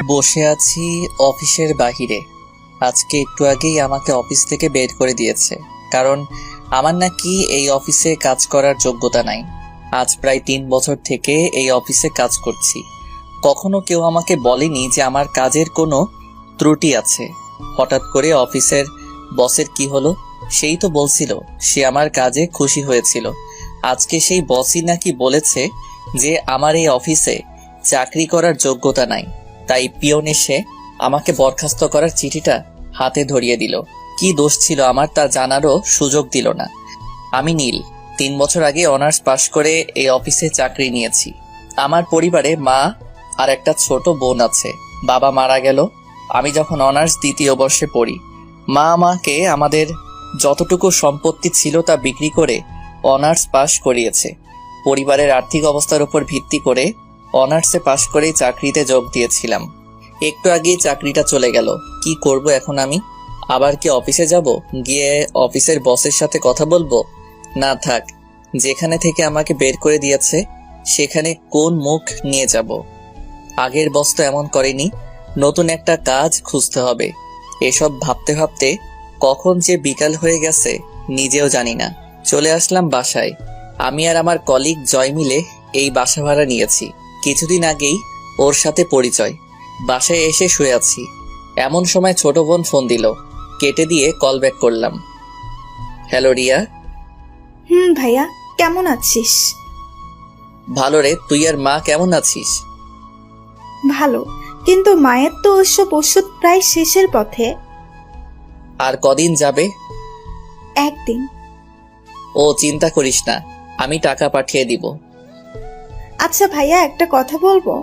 বসে আছি অফিসের বাহিরে। আজকে একটু আগেই আমাকে অফিস থেকে বের করে দিয়েছে, কারণ আমার নাকি এই অফিসে কাজ করার যোগ্যতা নাই। আজ প্রায় 3 বছর থেকে এই অফিসে কাজ করছি। কখনো কেউ আমাকে বলেনি যে আমার কাজের কোনো ত্রুটি আছে। হঠাৎ করে অফিসের বসের কি হলো, সেই তো বলছিল সে আমার কাজে খুশি হয়েছিল। আজকে সেই বসই নাকি বলেছে যে আমার এই অফিসে চাকরি করার যোগ্যতা নাই। তাই পিয়ন এসে আমাকে বরখাস্ত করার চিঠিটা হাতে ধরিয়ে দিল। কি দোষ ছিল আমার তা জানারও সুযোগ দিল না। আমি নীল, 3 বছর আগে অনার্স পাশ করে এই অফিসে চাকরি নিয়েছি। আমার পরিবারে মা আর একটা ছোট বোন আছে। বাবা মারা গেল আমি যখন অনার্স 2য় বর্ষে পড়ি। মা আমাকে আমাদের যতটুকু সম্পত্তি ছিল তা বিক্রি করে অনার্স পাশ করিয়েছে। পরিবারের আর্থিক অবস্থার উপর ভিত্তি করে অনার্সে পাশ করেই চাকরিতে যোগ দিয়েছিলাম। একটু আগেই চাকরিটা চলে গেল। কি করব এখন আমি? আবার কি অফিসে যাব, গিয়ে অফিসের বসের সাথে কথা বলবো? না থাক, যেখানে থেকে আমাকে বের করে দিয়েছে সেখানে কোন মুখ নিয়ে যাব? আগের বস তো এমন করেনি। নতুন একটা কাজ খুঁজতে হবে। এসব ভাবতে ভাবতে কখন যে বিকাল হয়ে গেছে নিজেও জানি না। চলে আসলাম বাসায়। আমি আর আমার কলিগ জয় মিলে এই বাসা ভাড়া নিয়েছি। কিছুদিন আগেই ওর সাথে পরিচয়। বাসায় এসে শুয়ে আছি, এমন সময় ছোট বোন ফোন দিল। কেটে দিয়ে কল ব্যাক করলাম। হ্যালো রিয়া। ভাইয়া, কেমন আছিস? ভালো রে, তুই আর মা কেমন আছিস? ভালো, কিন্তু মায়ের তো ওসব ওষুধ প্রায় শেষের পথে। আর কদিন যাবে? একদিন। ও চিন্তা করিস না, আমি টাকা পাঠিয়ে দিব। আচ্ছা ভাইয়া, একটা কথা বলবো?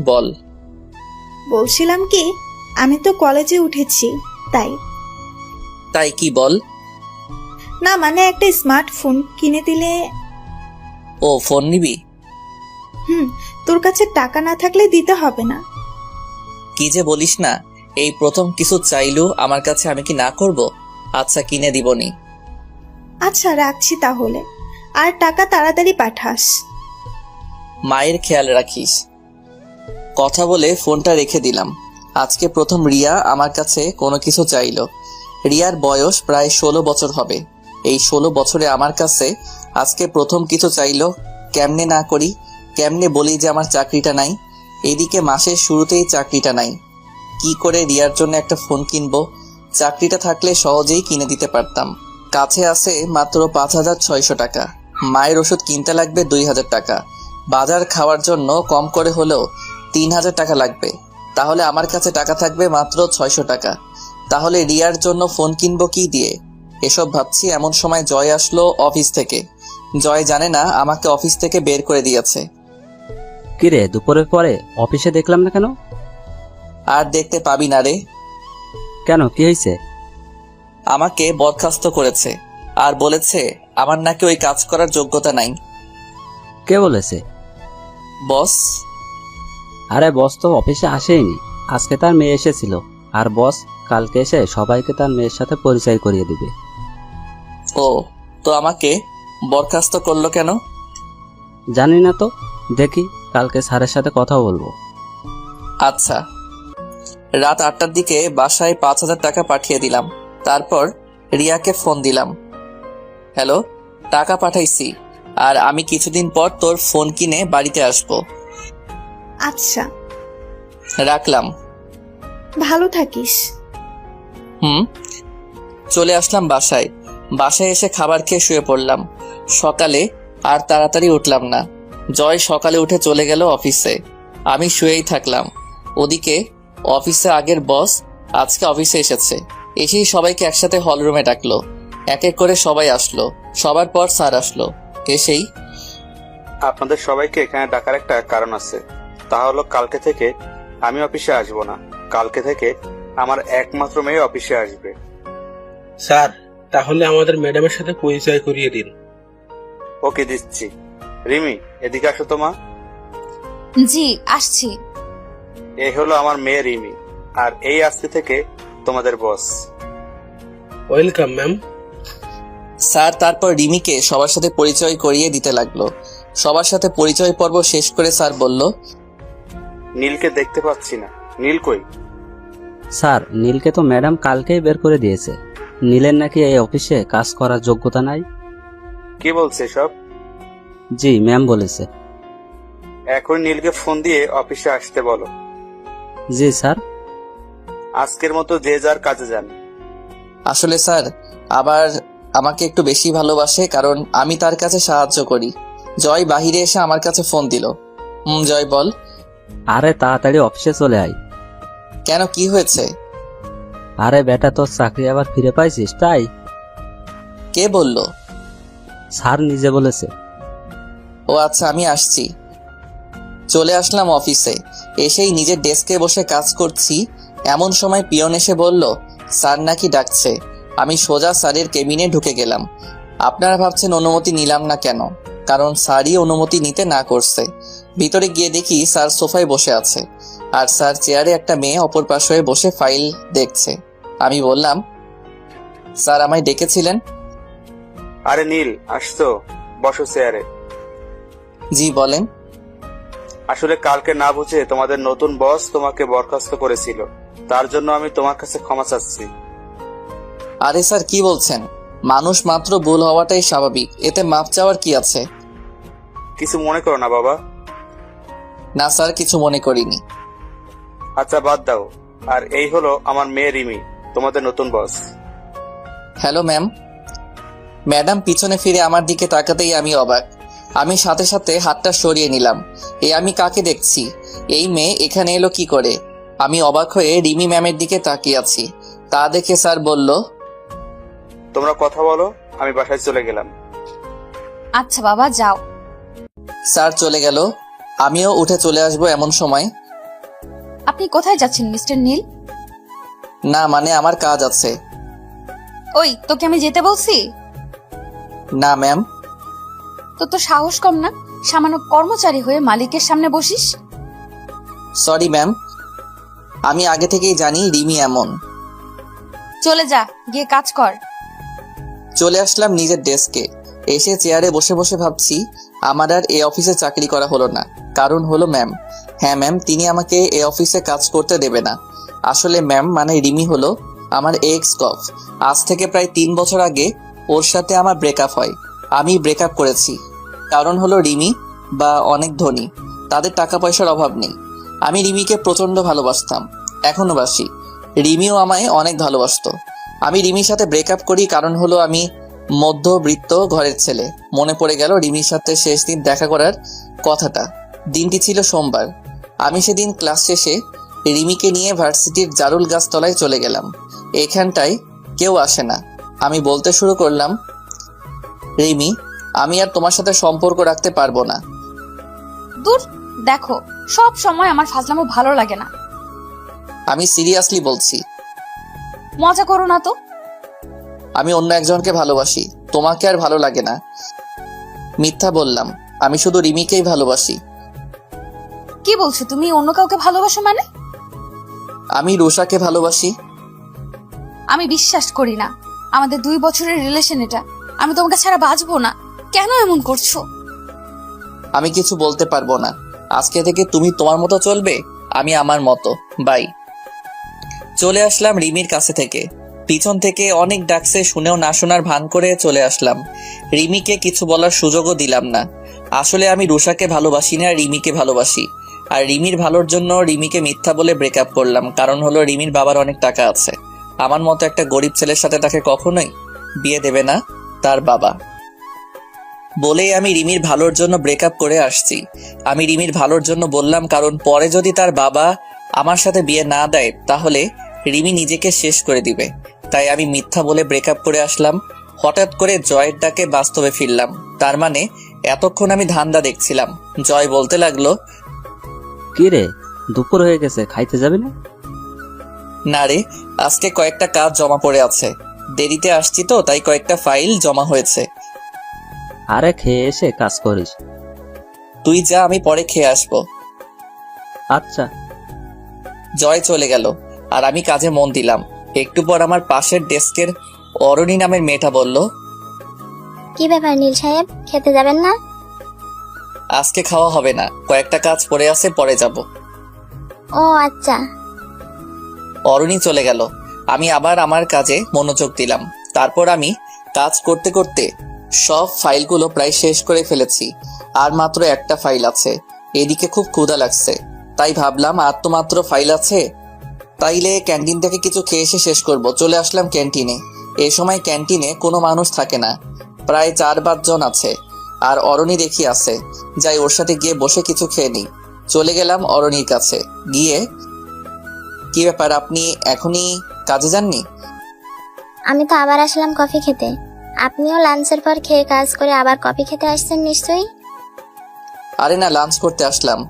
বল। বলছিলাম কি, আমি তো কলেজে উঠেছি, তাই। তাই কি বল? না মানে একটা স্মার্টফোন কিনে দিলে। ও ফোন নিবি? তোর কাছে টাকা না থাকলে দিতে হবে না। কি যে বলিস না, এই প্রথম কিছু চাইলু আমার কাছে, আমি কি না করব? আচ্ছা কিনে দিবনি। আচ্ছা রাখছি তাহলে, আর টাকা তাড়াতাড়ি পাঠাস। মায়ের খেয়াল রাখিস। কথা বলে ফোনটা রেখে দিলাম। আজকে প্রথম রিয়া আমার কাছে কোনো কিছু চাইলো। রিয়ার বয়স প্রায় 16 বছর হবে। এই 16 বছরে আমার কাছে আজকে প্রথম কিছু চাইলো। কেমনে না করি, কেমনে বলি যে আমার চাকরিটা নাই? এদিকে মাসের শুরুতেই চাকরিটা নাই। কি করে রিয়ার জন্য একটা ফোন কিনবো? চাকরিটা থাকলে সহজেই কিনে দিতে পারতাম। কাছে আছে মাত্র 5,600 টাকা। মায়ের ওষুধ কিনতে লাগবে 2,000 টাকা। বাজার খাওয়ার জন্য কম করে হলেও 3,000 টাকা লাগবে। তাহলে আমার কাছে টাকা থাকবে মাত্র 600 টাকা। তাহলে রিয়ার জন্য ফোন কিনবো কি দিয়ে? এসব ভাবছি এমন সময় জয় আসলো অফিস থেকে। জয় জানে না আমাকে অফিস থেকে বের করে দিয়েছে। কিরে, দুপুরের পরে অফিসে দেখলাম না কেন? আর দেখতে পাবি না রে। কেন, কি হয়েছে? আমাকে বরখাস্ত করেছে আর বলেছে আমার নাকি ওই কাজ করার যোগ্যতা নাই। কে বলেছে? বস। আরে বস তো অফিসে আসেইনি, আজকে তার মেয়ে এসেছিল। আর বস কালকে এসে সবাইকে তার মেয়ের সাথে পরিচয় করিয়ে দিবে। ও, তো আমাকে বরখাস্ত করলো কেন? জানি না তো, দেখি কালকে স্যারের সাথে কথা বলবো। আচ্ছা। রাত 8টার দিকে বাসায় 5,000 টাকা পাঠিয়ে দিলাম। তারপর রিয়াকে ফোন দিলাম। হ্যালো, টাকা পাঠাইছি, আর আমি কিছুদিন পর তোর ফোন কিনে বাড়িতে আসবো। আচ্ছা, রাখলাম। ভালো থাকিস। চলে আসলাম বাসায়। বাসায় এসে খাবার খেয়ে শুয়ে পড়লাম। সকালে আর তাড়াতাড়ি উঠলাম না। জয় সকালে উঠে চলে গেল অফিসে। আমি শুয়েই থাকলাম। ওদিকে অফিসে আগের বস আজকে অফিসে এসেছে। এসেই সবাইকে একসাথে হলরুমে ডাকলো। এক এক করে সবাই আসলো। সবার পর স্যার আসলো। এসেই, আপনাদের সবাইকে এখানে ডাকার একটা কারণ আছে। তা হলো কালকে থেকে আমি অফিসে আসবো না। কালকে থেকে আমার একমাত্র মেয়ে অফিসে আসবে। স্যার, তাহলে আমাদের ম্যাডামের সাথে পরিচয় করিয়ে দিন। ওকে, দিচ্ছি। রিমি, এদিকে আসো তো মা। জি আসছি। এই হলো আমার মেয়ে রিমি, আর এই আজকে থেকে তোমাদের বস। Welcome ma'am. স্যার তারপর রিমিকে সবার সাথে পরিচয় করিয়ে দিতে লাগলো। সবার সাথে পরিচয় পর্ব শেষ করে স্যার বলল, নীলকে দেখতে পাচ্ছি না, নীল কই? স্যার, নীলকে তো ম্যাডাম কালকেই বের করে দিয়েছে। নীলের নাকি এই অফিসে কাজ করার যোগ্যতা নাই। কে বলছে সব? জি, ম্যাম বলেছে। এখন নীলকে ফোন দিয়ে অফিসে আসতে বলো। জি স্যার। আজকের মতো যে যার কাজে যান। আসলে স্যার আবার আমাকে একটু বেশি ভালোবাসে, কারণ আমি তার কাছে সাহায্য করি। জয় বাহিরে এসে আমার কাছে ফোন দিল। জয় বল। আরে তাড়াতাড়ি অফিসে চলে আয়। কেন, কি হয়েছে? আরে বেটা, তোর চাকরি আবার ফিরে পাইছিস তাই। কে বলল? স্যার নিজে বলেছে। ও আচ্ছা, আমি আসছি। চলে আসলাম অফিসে। এসেই নিজের ডেস্কে বসে কাজ করছি, এমন সময় পিয়ন এসে বলল স্যার নাকি ডাকছে। আমি সোজা স্যারের কেবিনে ঢুকে গেলাম। আপনারা ভাবছেন অনুমতি নিলাম না কেন? কারণ স্যারই অনুমতি নিতে না করছে। ভিতরে গিয়ে দেখি স্যার সোফায় বসে আছে, আর স্যার চেয়ারে একটা মেয়ে অপর পাশে হয়ে বসে ফাইল দেখছে। আমি বললাম, স্যার আমায় ডেকেছিলেন? আরে নীল, আসতো, বসো চেয়ারে। জি বলেন। আসলে কালকে না বুঝে তোমাদের নতুন বস তোমাকে বরখাস্ত করেছিল, তার জন্য আমি তোমার কাছে ক্ষমা চাচ্ছি। আরে স্যার কি বলছেন? মানুষ মাত্র ভুল হওয়াটাই স্বাভাবিক, এতে মাপ চাওয়ার কি আছে? কিছু মনে করো না বাবা। না স্যার, কিছু মনে করিনি। আচ্ছা বাদ দাও। আর এই হলো আমার মেয়ে রিমি, তোমাদের নতুন বস। Hello ma'am. ম্যাডাম পিছনে ফিরে আমার দিকে তাকাতেই আমি অবাক। আমি সাথে সাথে হাতটা সরিয়ে নিলাম। আমি কাকে দেখছি? এই মেয়ে এখানে এলো কি করে? আমি অবাক হয়ে রিমি ম্যামের দিকে তাকিয়ে আছি। তা দেখে স্যার বলল, তোমরা কথা বলো, আমি বাসায় চলে গেলাম। আচ্ছা বাবা, যাও। স্যার চলে গেল। আমিও উঠে চলে আসবো এমন সময়। আপনি কোথায় যাচ্ছেন মিস্টার নীল? না মানে আমার কাজ আছে। ওই, তোকে আমি যেতে বলছি? না ম্যাম। তোর তো সাহস কম না, সামান্য কর্মচারী হয়ে মালিকের সামনে বসিস। সরি ম্যাম, আমি আগে থেকেই জানি রিমি এমন। চলে যা, গিয়ে কাজ কর। চলে আসলাম নিজের ডেস্কে। এসে চেয়ারে বসে বসে ভাবছি আমার আর এই অফিসে চাকরি করা হলো না, কারণ হলো ম্যাম। হ্যাঁ ম্যাম, তিনি আমাকে এই অফিসে কাজ করতে দেবে না। আসলে ম্যাম মানে রিমি হলো আমার এক্স কফ। আজ থেকে প্রায় 3 বছর আগে ওর সাথে আমার ব্রেকআপ হয়। আমি ব্রেকআপ করেছি, কারণ হলো রিমি বা অনেক ধনী, তাদের টাকা পয়সার অভাব নেই। আমি রিমিকে প্রচন্ড ভালোবাসতাম, এখনো বাসি। রিমিও আমায় অনেক ভালোবাসতো। আমি রিমির সাথে ব্রেকআপ করি, কারণ হলো আমি মধ্যবিত্ত ঘরের ছেলে। মনে পড়ে গেল রিমির সাথে শেষ দিন দেখা করার কথাটা। দিনটি ছিল সোমবার। আমি সেদিন ক্লাস শেষে রিমিকে নিয়ে ভার্সিটির জারুল গাছতলায় চলে গেলাম। এখানটায় কেউ আসে না। আমি বলতে শুরু করলাম, রিমি, আমি আর তোমার সাথে সম্পর্ক রাখতে পারবো না। দূর, দেখো, সব সময় আমার ফাজলামো ভালো লাগে না। আমি সিরিয়াসলি বলছি। মজা করো না তো। আমি অন্য একজনকে ভালোবাসি, তোমাকে আর ভালো লাগে না। মিথ্যা বললাম, আমি শুধু রিমিকেই ভালোবাসি। কি বলছো তুমি? অন্য কাউকে ভালোবাসো মানে? আমি রুষাকে ভালোবাসি। আমি বিশ্বাস করি না। আমাদের 2 বছরের রিলেশন এটা। আমি তোমাকে ছাড়া বাঁচবো না। কেন এমন করছো? আমি কিছু বলতে পারবো না। আজকে থেকে তুমি তোমার মতো চলবে, আমি আমার মতো। বাই। চলে আসলাম রিমির কাছে থেকে। পিছন থেকে অনেক ডাকছে, শুনেও না শোনার ভান করে চলে আসলাম। রিমিকে কিছু বলার সুযোগও দিলাম না। আসলে আমি রুষাকে ভালোবাসি না, রিমিকে ভালোবাসি। আর রিমির ভালোর জন্য রিমিকে মিথ্যা বলে ব্রেকআপ করলাম, কারণ হলো রিমির বাবার অনেক টাকা আছে। আমার মতো একটা গরিব ছেলের সাথে তাকে কখনোই বিয়ে দেবে না তার বাবা। বলেই আমি রিমির ভালোর জন্য ব্রেকআপ করে আসছি। আমি রিমির ভালোর জন্য বললাম, কারণ পরে যদি তার বাবা আমার সাথে বিয়ে না দেয় তাহলে রিমি নিজেকে শেষ করে দিবে। তাই আমি মিথ্যা বলে ব্রেকআপ করে আসলাম। হঠাৎ করে জয়ের ডাকে বাস্তবে ফিরলাম। তার মানে এতক্ষণ আমি ধান্দা দেখছিলাম। জয় বলতে লাগলো, কি রে, দুপুর হয়ে গেছে, খাইতে যাবি না? না রে, আজকে কয়েকটা কাজ জমা পড়ে আছে। দেরিতে আসছি তো, তাই কয়েকটা ফাইল জমা হয়েছে। আরে খেয়ে এসে কাজ করিস। তুই যা, আমি পরে খেয়ে আসবো। আচ্ছা। জয় চলে গেল আর আমি কাজে মন দিলাম। একটু পর আমার পাশের ডেস্কের অরণি নামের মেয়েটা বলল, কি ব্যাপার নীল সাহেব, খেতে যাবেন না? আজকে খাওয়া হবে না, কয়েকটা কাজ পড়ে আছে, পরে যাব। ও আচ্ছা। অরুণী চলে গেল। আমি আবার আমার কাজে মনোযোগ দিলাম। তারপর আমি কাজ করতে করতে সব ফাইলগুলো প্রায় শেষ করে ফেলেছি। আর মাত্র একটা ফাইল আছে। এদিকে খুব ক্ষুধা লাগছে, তাই ভাবলাম আর তো মাত্র ফাইল আছে, তাইলে ক্যান্টিন থেকে কিছু খেয়ে এসে শেষ করব। চলে আসলাম ক্যান্টিনে। এই সময় ক্যান্টিনে কোনো মানুষ থাকে না, প্রায় 4-5 জন আছে। আর অরণি দেখি আছে, যাই ওর সাথে গিয়ে বসে কিছু খেয়ে নিই। চলে গেলাম অরণির কাছে। গিয়ে, কি ব্যাপার, আপনি এখনই কাজে যাননি? আমি তো আবার আসলাম কফি খেতে। আপনিও লাঞ্চের পর খেয়ে কাজ করে আবার কফি খেতে আসছেন নিশ্চয়ই? আরে না, লাঞ্চ করতে আসলাম।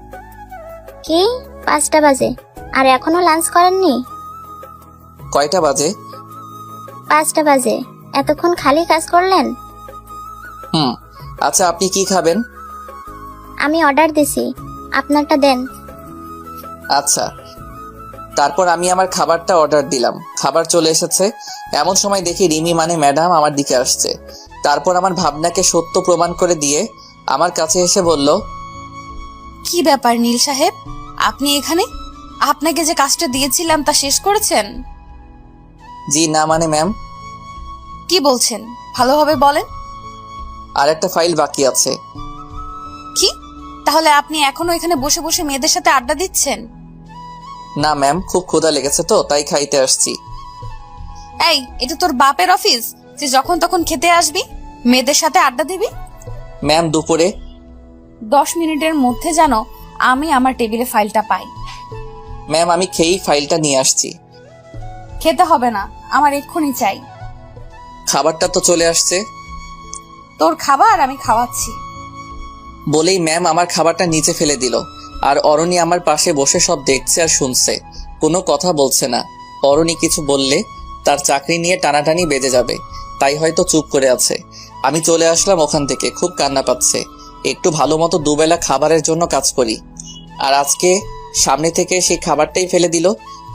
কি 5টা বাজে আর এখনো লাঞ্চ করেননি? কয়টা বাজে? 5টা বাজে, এতক্ষণ খালি কাজ করলেন? আচ্ছা, আপনি কি খাবেন? আমি অর্ডার দিছি, আপনারটা দেন। আচ্ছা। তারপর আমি আমার খাবারটা অর্ডার দিলাম। খাবার চলে এসেছে। এমন সময় দেখি রিমি মানে ম্যাডাম আমার দিকে আসছে। তারপর আমার ভাবনাকে সত্য প্রমাণ করে দিয়ে আমার কাছে এসে বলল, কি ব্যাপার নীল সাহেব, আপনি এখানে? আপনাকে যে কাজটা দিয়েছিলাম তা শেষ করেছেন? জি না মানে ম্যাম। কি বলছেন, ভালোভাবে বলেন। আর একটা ফাইল বাকি আছে। কি? তাহলে আপনি এখনো এখানে বসে বসে মেয়েদের সাথে আড্ডা দিচ্ছেন? না ম্যাম, খুব ক্ষুধা লেগেছে তো তাই খাইতে আসছি। এই, এটা তোর বাপের অফিস যে যখন তখন খেতে আসবি, মেয়েদের সাথে আড্ডা দিবি? ম্যাম দুপুরে 10 মিনিটের মধ্যে যেন আমি আমার টেবিলে ফাইলটা পাই। ম্যাম আমি খেয়েই ফাইলটা নিয়ে আসছি। খেতে হবে না, আমার এক্ষুনি চাই। খাবারটা তো চলে আসছে। তোর খাবার আমি খাওয়াচ্ছি। বলেই ম্যাম আমার খাবারটা নিচে ফেলে দিল। আর অরণি আমার পাশে বসে সব দেখছে আর শুনছে, কোনো কথা বলছে না। অরণি কিছু বললে তার চাকরি নিয়ে টানাটানি বেজে যাবে, তাই হয়তো চুপ করে আছে। আমি চলে আসলাম ওখান থেকে, খুব কান্না পাচ্ছে। একটু ভালো মতো দুবেলা খাবারের জন্য কাজ করি, আর আজকে সামনে থেকে সেই খাবারটাই ফেলে দিল।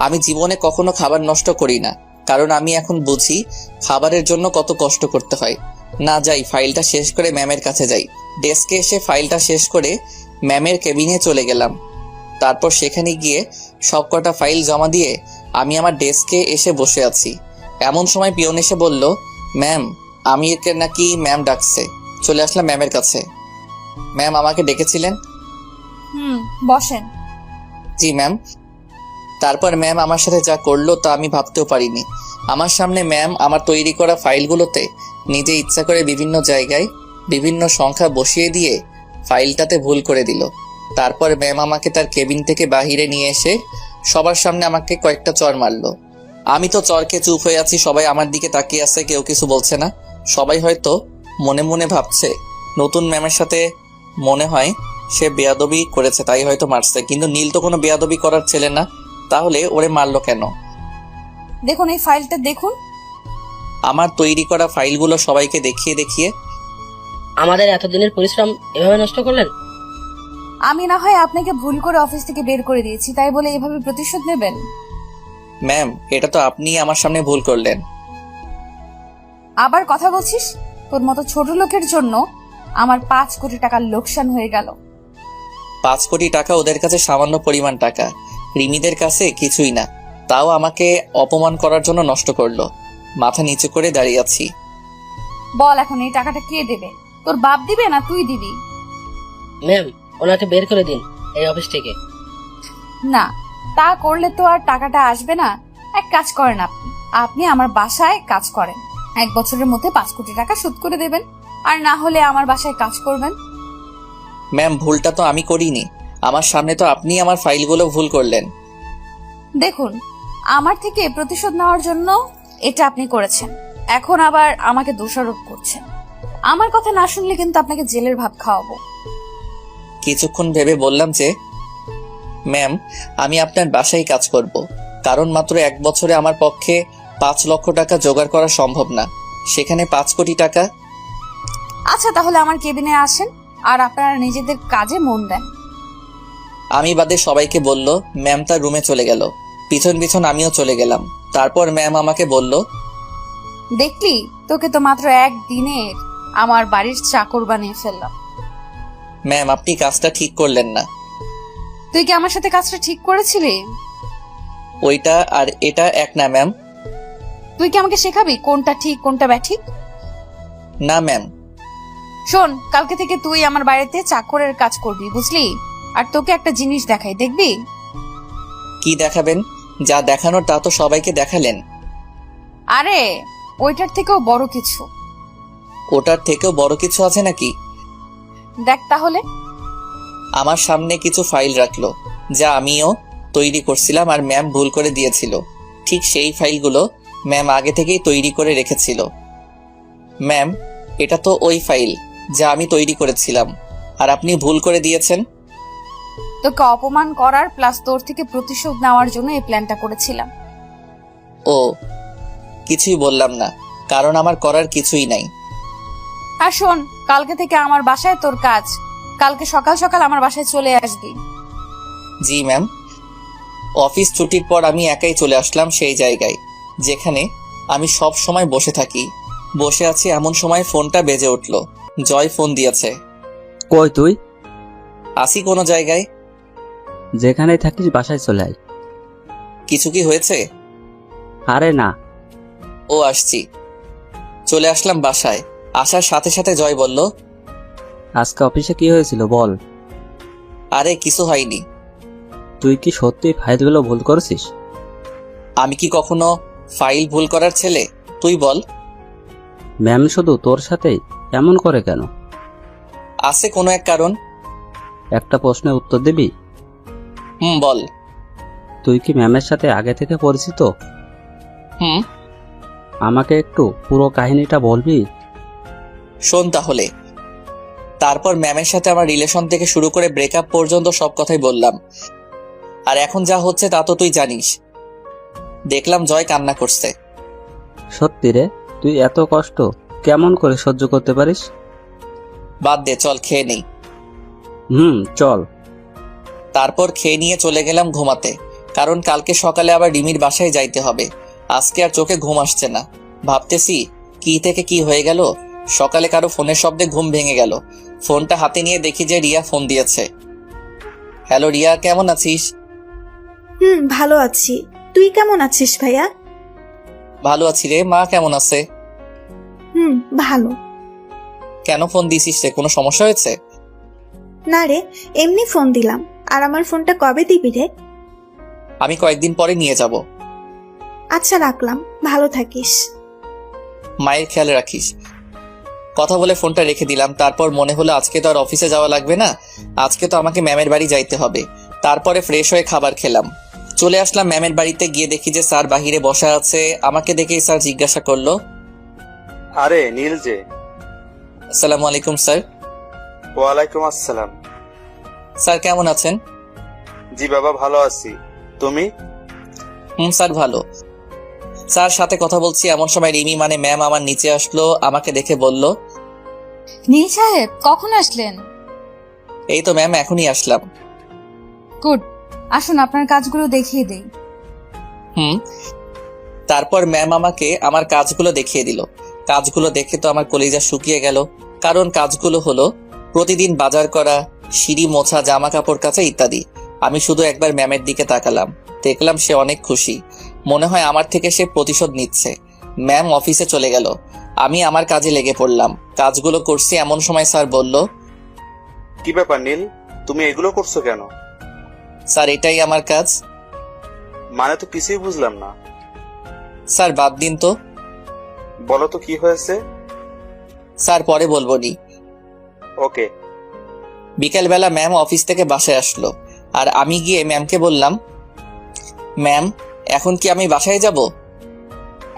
আমি জীবনে কখনো খাবার নষ্ট করি না, কারণ আমি এখন বুঝি খাবারের জন্য কত কষ্ট করতে হয়। না, যাই ফাইলটা শেষ করে ম্যামের কাছে যাই। ডেস্কে এসে ফাইলটা শেষ করে ম্যামের কেবিনে চলে গেলাম। তারপর সেখানে গিয়ে সবকটা ফাইল জমা দিয়ে আমি আমার ডেস্কে এসে বসে আছি। এমন সময় পিয়ন এসে বলল, ম্যাম আমি একে নাকি ম্যাম ডাকছে। চলে আসলাম ম্যামের কাছে। ম্যাম আমাকে ডেকেছিলেন? বসেন। জি ম্যাম। তারপর ম্যাম আমার সাথে যা করলো তা আমি ভাবতেও পারিনি। আমার সামনে ম্যাম আমার তৈরি করা ফাইলগুলোতে নিজে ইচ্ছা করে বিভিন্ন জায়গায় বিভিন্ন সংখ্যা বসিয়ে দিয়ে ফাইলটাতে ভুল করে দিল। তারপর ম্যাম আমাকে তার কেবিন থেকে বাহিরে নিয়ে এসে সবার সামনে আমাকে কয়েকটা চড় মারলো। আমি তো চড়কে চুপ হয়ে আছি, সবাই আমার দিকে তাকিয়ে আছে, কেউ কিছু বলছে না। সবাই হয়তো মনে মনে ভাবছে নতুন ম্যামের সাথে মনে হয় সে বেয়াদবি করেছে তাই হয়তো মারছে, কিন্তু নীল তো কোনো বেয়াদবি করার ছেলে না, তাহলে ওরে মারলো কেন? দেখুন এই ফাইলটা দেখুন। আমার তৈরি করা ফাইলগুলো সবাইকে দেখিয়ে দেখিয়ে, আমাদের এতদিনের পরিশ্রম এভাবে নষ্ট করলেন? আমি না হয় আপনাকে ভুল করে অফিস থেকে বের করে দিয়েছি, তাই বলে এভাবে প্রতিশোধ নেবেন? ম্যাম এটা তো আপনিই আমার সামনে ভুল করলেন। আবার কথা বলছিস? তোর মতো ছোট লোকের জন্য আমার 5 কোটি টাকার লোকসান হয়ে গেল। 5 কোটি টাকা ওদের কাছে সামান্য পরিমাণ টাকা, রিমিদের কাছে কিছুই না। তাও আমাকে অপমান করার জন্য নষ্ট করলো। মাথা নিচু করে দাঁড়িয়ে আছি। বল এখন এই টাকাটা কে দেবে? তোর বাপ দিবে না তুই দিবি? ম্যাম ওনাকে বের করে দিন এই অফিস থেকে। না, তা করলে তো আর টাকাটা আসবে না। এক কাজ করেন, আপনি আমার বাসায় কাজ করেন। 1 বছরের মধ্যে 5 কোটি টাকা শোধ করে দেবেন, আর না হলে আমার বাসায় কাজ করবেন। ম্যাম ভুলটা তো আমি করিনি, আমার সামনে তো আপনি আমার ফাইলগুলো ভুল করলেন। দেখুন, আমার থেকে প্রতিশোধ নেওয়ার জন্য এটা আপনি করেছেন, এখন আবার আমাকে দোষারোপ করছেন। আমার কথা না শুনলে কিন্তু আপনাকে জেলের ভাত খাওয়াবো। কিছুক্ষণ ভেবে বললাম যে, ম্যাম আমি আপনার বাসায় কাজ করব, কারণ মাত্র 1 বছরে আমার পক্ষে 5 লক্ষ টাকা জোগাড় করা সম্ভব না, সেখানে 5 কোটি টাকা। আচ্ছা তাহলে আমার কেবিনে আসেন আর আপনারা নিজেদের কাজে মন দেন। আমি বাদে সবাইকে বলল। ম্যাম তার রুমে চলে গেল, পিছন পিছন আমিও চলে গেলাম। তারপর ম্যাম আমাকে বলল, দেখলি, তোকে তো মাত্র 1 দিনের আমার বাড়ির চাকর বানিয়ে ফেললাম। ম্যাম, আপনি কাজটা ঠিক করলেন না। তুই কি আমার সাথে কাজটা ঠিক করেছিলি? ওইটা আর এটা এক না ম্যাম। তুই কি আমাকে শেখাবি কোনটা ঠিক কোনটা ব্যাঠিক? না ম্যাম। শোন, কালকে থেকে তুই আমার বাড়িতে চাকরের কাজ করবি, বুঝলি? আর তোকে একটা জিনিস দেখাই, দেখবি? কি দেখাবেন? যা দেখানোর তা তো সবাইকে দেখালেন। আরে ওইটার থেকেও বড় কিছু। ওটার থেকেও বড় কিছু আছে নাকি? দেখ তাহলে। আমার সামনে কিছু ফাইল রাখলো, যা আমিও তৈরি করছিলাম আর ম্যাম ভুল করে দিয়েছিল। ঠিক সেই ফাইলগুলো ম্যাম আগে থেকেই তৈরি করে রেখেছিল। ম্যাম, এটা তো ওই ফাইল যা আমি তৈরি করেছিলাম, আর আপনি ভুল করে দিয়েছেন। তোকে অপমান করার প্লাস তোর থেকে প্রতিশোধ নেওয়ার জন্য এই প্ল্যানটা করেছিলাম। ও, কিছুই বললাম না, কারণ আমার করার কিছুই নাই। আর শোন, কালকে থেকে আমার বাসায় তোর কাজ। কালকে সকাল সকাল আমার বাসায় চলে আসবি। জি ম্যাম। অফিস ছুটির পর আমি একাই চলে আসলাম সেই জায়গায় যেখানে আমি সব সময় বসে থাকি। বসে আছি এমন সময় ফোনটা বেজে উঠল। জয় ফোন দিয়েছে। কই তুই? আসি কোনো জায়গায়। যেখানেই থাকিস বাসায় চলে আয়। কিছু কি হয়েছে? আরে না। ও, আসছি। চলে আসলাম বাসায়। আসার সাথে সাথে জয় বলল, আজকে অফিসে কি হয়েছিল বল। আরে কিছু হয়নি। তুই কি সত্যি ফাইলগুলো ভুল করেছিস? আমি কি কখনো ফাইল ভুল করার ছেলে? তুই বল। ম্যাম শুধু তোর সাথেই এমন করে কেন? আছে কোনো এক কারণ। একটা প্রশ্নের উত্তর দিবি? বল। তুই কি ম্যামের সাথে আগে থেকে পরিচিত? হুম। আমাকে একটু পুরো কাহিনীটা বলবি? শোন তাহলে। তারপর ম্যামের সাথে আমার রিলেশন থেকে শুরু করে ব্রেকআপ পর্যন্ত সব কথাই বললাম। আর এখন যা হচ্ছে তা তো তুই জানিস। দেখলাম জয় কান্না করছে। সত্যি রে, তুই এত কষ্ট কেমন করে সহ্য করতে পারিস? বাদ দে, চল খেয়ে নেই। চল। তারপর খেয়ে নিয়ে চলে গেলাম ঘুমাতে, কারণ কালকে সকালে আবার রিমির বাসায় যাইতে হবে। আজকে আর চোখে ঘুম আসছে না। ভাবতেছি কি থেকে কি হয়ে গেল। সকালে কারো ফোনের শব্দে ঘুম ভেঙে গেল। ফোনটা হাতে নিয়ে দেখি যে রিয়া ফোন দিয়েছে। হ্যালো রিয়া, কেমন আছিস? ভালো আছি। তুই কেমন আছিস ভাইয়া? ভালো আছি রে। মা কেমন আছে? ভালো। কেন ফোন দিছিস রে? কোনো সমস্যা হয়েছে? না রে, এমনি ফোন দিলাম। আর আমার ফোনটা কবে দিবি রে? আমি কয়েকদিন পরে নিয়ে যাব। আচ্ছা, রাখলাম। ভালো থাকিস। মায়ের খেয়াল রাখিস। কথা বলে ফোনটা রেখে দিলাম। তারপর মনে হলো আজকে তো আর অফিসে যাওয়া লাগবে না, আজকে তো আমাকে ম্যামের বাড়ি যাইতে হবে। তারপরে ফ্রেশ হয়ে খাবার খেলাম। চলে আসলাম ম্যামের বাড়িতে। গিয়ে দেখি যে স্যার বাহিরে বসা আছে। আমাকে দেখেই স্যার জিজ্ঞাসা করলো, আরে নীল যে। আসসালামু আলাইকুম স্যার। ওয়ালাইকুম আসসালাম। স্যার কেমন আছেন? জি বাবা, ভালো আছি। তুমি? স্যার ভালো। স্যার সাথে কথা বলছি এমন সময় রিমি মানে ম্যাম আমার নিচে আসলো। আমাকে দেখে বলল, নীল সাহেব কখন আসলেন? এই তো ম্যাম, এখনই আসলাম। গুড, আসুন আপনার কাজগুলো দেখিয়ে দেই। তারপর ম্যাম আমাকে আমার কাজগুলো দেখিয়ে দিল। কাজগুলো দেখে তো আমার কলিজা শুকিয়ে গেল। কারণ কাজগুলো হলো প্রতিদিন বাজার করা, সিঁড়ি মোছা, জামা কাপড় কাচা ইত্যাদি। আমি শুধু একবার ম্যামের দিকে তাকালাম। দেখলাম সে অনেক খুশি। মনে হয় আমার থেকে সে প্রতিশোধ নিচ্ছে। ম্যাম অফিসে চলে গেল। আমি আমার কাজে লেগে পড়লাম। কাজগুলো করছি এমন সময় স্যার বলল, কি ব্যাপার নীল, তুমি এগুলো করছো কেন? স্যার এটাই আমার কাজ। মানে তো কিছুই বুঝলাম না। স্যার বাদ দিন তো। বলো তো কি হয়েছে। স্যার পরে বলবো নি। ওকে। বিকেলবেলা ম্যাম অফিস থেকে বাসায় আসলো। আর আমি গিয়ে ম্যামকে বললাম, ম্যাম এখন কি আমি বাসায় যাব?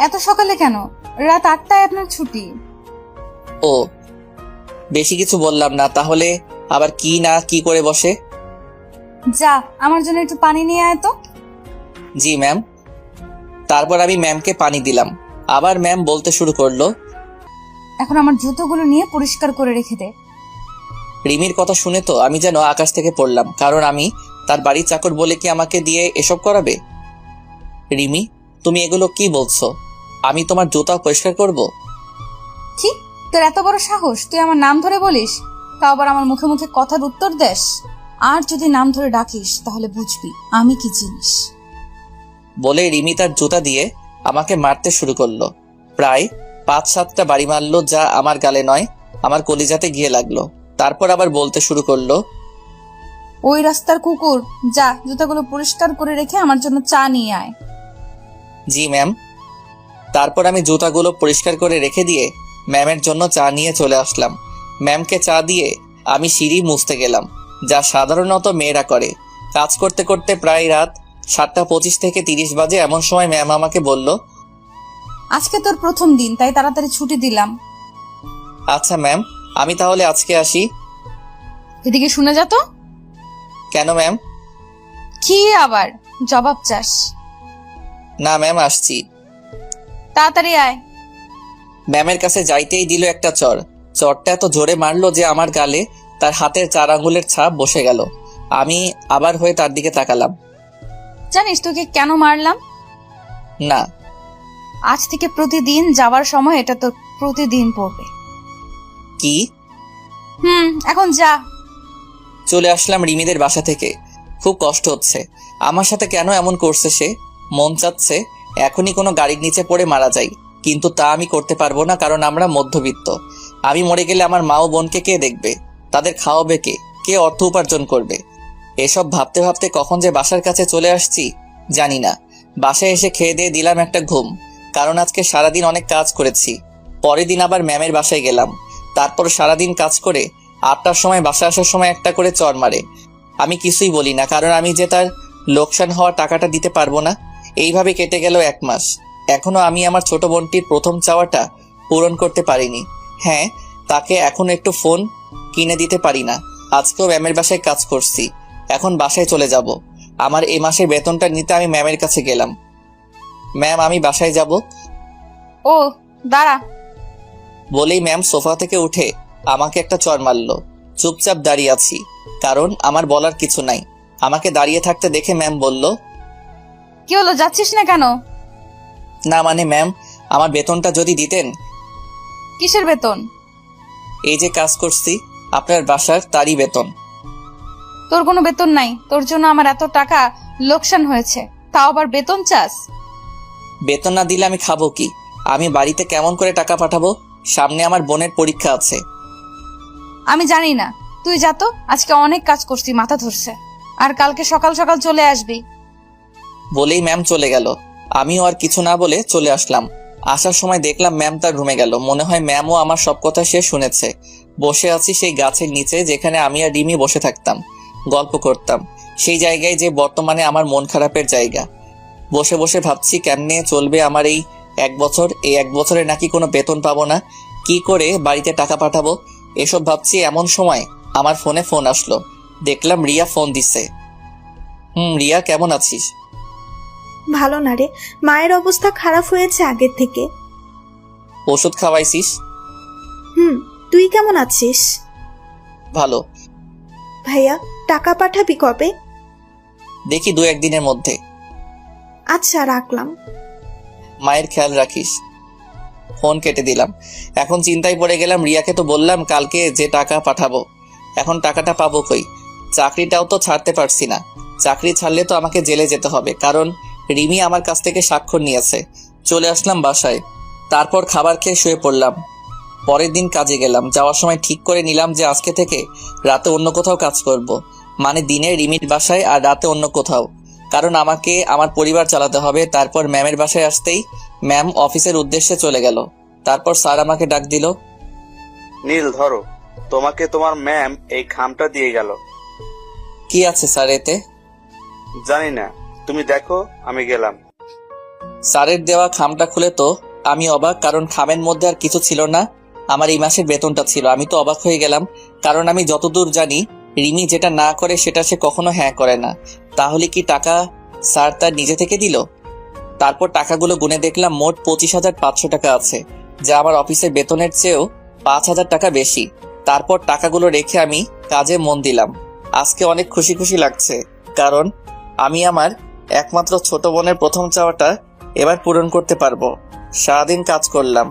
এত সকালে কেন? রাত 8টায় আপনার ছুটি। ও, বেশি কিছু বললাম না। তাহলে আবার কি না কি করে বসে। যা, আমার জন্য একটু পানি নিয়ে আয় তো। জি ম্যাম। তারপর আমি ম্যামকে পানি দিলাম। আবার ম্যাম বলতে শুরু করলো, এখন আমার জুতোগুলো নিয়ে পরিষ্কার করে রেখে দে। রিমির কথা শুনে তো আমি যেন আকাশ থেকে পড়লাম। কারণ আমি তার বাড়ির চাকর বলে কি আমাকে দিয়ে এসব করাবে? রিমি, তুমি এগুলো কি বলছো? আমি তোমার জুতা পরিষ্কার করব? কি? তোর এত বড় সাহস, তুই আমার নাম ধরে বলিস, তাও আবার আমার মুখে মুখে কথার উত্তর দেস। আর যদি নাম ধরে ডাকিস তাহলে বুঝবি আমি কি জিনিস। বলে রিমি তার জুতা দিয়ে আমাকে মারতে শুরু করলো। প্রায় 5-7টা বাড়ি মারলো, যা আমার গালে নয় আমার কলিজাতে গিয়ে লাগলো। তারপর আবার বলতে শুরু করলো, ওই রাস্তার কুকুর, যা জুতাগুলো পরিষ্কার করে রেখে আমার জন্য চা নিয়ে আয়। জি ম্যাম। তারপর আমি জুতাগুলো পরিষ্কার করে রেখে দিয়ে ম্যামের জন্য চা নিয়ে চলে আসলাম। ম্যামকে চা দিয়ে আমি সিঁড়ি মুছতে গেলাম, যা সাধারণত মেয়েরা করে। কাজ করতে করতে প্রায় রাত 7:25 থেকে 30 বাজে। এমন সময় ম্যাম আমাকে বলল, আজকে তোর প্রথম দিন, তাই তাড়াতাড়ি ছুটি দিলাম। আচ্ছা ম্যাম, আমি তাহলে আজকে আসি। এদিকে শুনে যা তো। কেন ম্যাম? কি আবার জবাব চাস? না ম্যাম, আসছি। তাড়াতাড়ি আয়। ম্যামের কাছে যাইতেই দিল একটা চড়। চড়টা এত জোরে মারলো যে আমার গালে তার হাতের 4 আঙ্গুলের ছাপ বসে গেল। আমি আবার হয়ে তার দিকে তাকালাম। জানিস তোকে কেন মারলাম? না। আজ থেকে প্রতিদিন যাওয়ার সময় এটা তোর প্রতিদিন পড়বে। কি? এখন যা। চলে আসলাম রিমিদের বাসা থেকে। খুব কষ্ট হচ্ছে। আমার সাথে কেন এমন করছে সে? মন চাচ্ছে এখনই কোনো গাড়ির নিচে পড়ে মারা যাই, কিন্তু তা আমি করতে পারবো না, কারণ আমরা মধ্যবিত্ত। আমি মরে গেলে আমার মা ও বোনকে কে দেখবে? তাদের খাওয়াবে কে? কে অর্থ উপার্জন করবে? এসব ভাবতে ভাবতে কখন যে বাসার কাছে চলে আসছি জানি না। বাসায় এসে খেয়ে দিয়ে দিলাম একটা ঘুম, কারণ আজকে সারাদিন অনেক কাজ করেছি। পরের দিন আবার ম্যামের বাসায় গেলাম। তারপর সারাদিন কাজ করে 8টার সময় বাসা আসার সময় একটা করে চড় মারে। আমি কিছুই বলি না, কারণ আমি যে তার লোকসান হওয়া টাকাটা দিতে পারবো না। এইভাবে কেটে গেল 1 মাস। এখনো আমি আমার ছোট বোনটির প্রথম চাওয়াটা পূরণ করতে পারিনি। হ্যাঁ, তাকে এখন একটু ফোন কিনে দিতে পারি না। আজকেও ম্যামের বাসায় কাজ করছি, এখন বাসায় চলে যাব। আমার এই মাসের বেতনটা নিতে আমি ম্যামের কাছে গেলাম। ম্যাম, আমি বাসায় যাব। ও দাঁড়া। বলেই ম্যাম সোফা থেকে উঠে আমাকে একটা চড় মারলো। চুপচাপ দাঁড়িয়ে আছি, কারণ আমার বলার কিছু নাই। আমাকে দাঁড়িয়ে থাকতে দেখে ম্যাম বলল, কি হলো, যাচ্ছিস না কেন? না মানে ম্যাম, আমার বেতনটা যদি দিতেন। কিসের বেতন? এই যে কাজ করছি আপনার বাসার, তারই বেতন। তোর কোনো বেতন নাই, তোর জন্য আমার এত টাকা লোকসান হয়েছে, তাও আবার বেতন চাস? বেতন না দিলে আমি খাবো কি? আমি বাড়িতে কেমন করে টাকা পাঠাবো? সামনে আমার বোনের পরীক্ষা আছে। আমি জানি না, তুই যা তো। আজকে অনেক কাজ করছি, মাথা ধরছে। আর কালকে সকাল সকাল চলে আসবি। বলেই ম্যাম চলে গেল। আমিও আর কিছু না বলে চলে আসলাম। আসার সময় দেখলাম ম্যাম তার রুমে গেল। মনে হয় ম্যামও আমার সব কথা সে শুনেছে। বসে আছি সেই গাছের নিচে, যেখানে আমি আর রিমি বসে থাকতাম, গল্প করতাম। সেই জায়গায় যে বর্তমানে আমার মন খারাপের জায়গা। বসে বসে ভাবছি কেমনে চলবে আমার এই 1 বছর। এই 1 বছরে নাকি কোনো বেতন পাবো না, কি করে বাড়িতে টাকা পাঠাবো, এসব ভাবছি। এমন সময় আমার ফোনে ফোন আসলো। দেখলাম রিয়া ফোন দিছে। রিয়া, কেমন আছিস? ভালো না রে, মায়ের অবস্থা খারাপ হয়েছে আগের থেকে। ওষুধ খাওয়াইছিস? তুই কেমন আছিস? ভালো। ভাইয়া, টাকা পাঠাবি কবে? দেখি 2-1 দিনের মধ্যে। আচ্ছা, রাখলাম। মায়ের খেয়াল রাখিস। ফোন কেটে দিলাম। এখন চিন্তায় পড়ে গেলাম। রিয়াকে তো বললাম কালকে যে টাকা পাঠাবো, এখন টাকাটা পাবো কই? চাকরিটাও তো ছাড়তে পারছি না। চাকরি ছাড়লে তো আমাকে জেলে যেতে হবে, কারণ রিমি আমার কাছ থেকে স্বাক্ষর নিয়েছে। চলে আসলাম বাসায়। তারপর খাবার খেয়ে শুয়ে পড়লাম। পরের দিন কাজে গেলাম। যাওয়ার সময় ঠিক করে নিলাম যে আজকে থেকে রাতে অন্য কোথাও কাজ করব। মানে দিনে রিমির বাসায় আর রাতে অন্য কোথাও, কারণ আমাকে আমার পরিবার চালাতে হবে। তারপর ম্যামের বাসায় আসতেই ম্যাম অফিসের উদ্দেশ্যে চলে গেল। তারপর স্যার আমাকে ডাক দিল। নীল, ধরো, তোমাকে তোমার ম্যাম এই খামটা দিয়ে গেল। কি আছে স্যার এতে? জানি না, তুমি দেখো, আমি গেলাম। স্যারের দেওয়া খামটা খুলে তো আমি অবাক, কারণ খামের মধ্যে আর কিছু ছিল না, আমার এই মাসের বেতনটা ছিল। আমি তো অবাক হয়ে গেলাম, কারণ আমি যতদূর জানি রিমি যেটা না করে সেটা সে কখনো হ্যাঁ করে না। তাহলে কি টাকা স্যার তার নিজে থেকে দিল? তারপর টাকাগুলো গুনে দেখলাম মোট 25,500 টাকা আছে, যা আমার অফিসের বেতনের চেয়েও 5,000 টাকা বেশি। তারপর টাকাগুলো রেখে আমি কাজে মন দিলাম। আজকে অনেক খুশি খুশি লাগছে, কারণ আমি আমার একমাত্র ছোট বোনের প্রথম চাওয়াটা এবার পূরণ করতে পারবো। সারাদিন কাজ করলাম।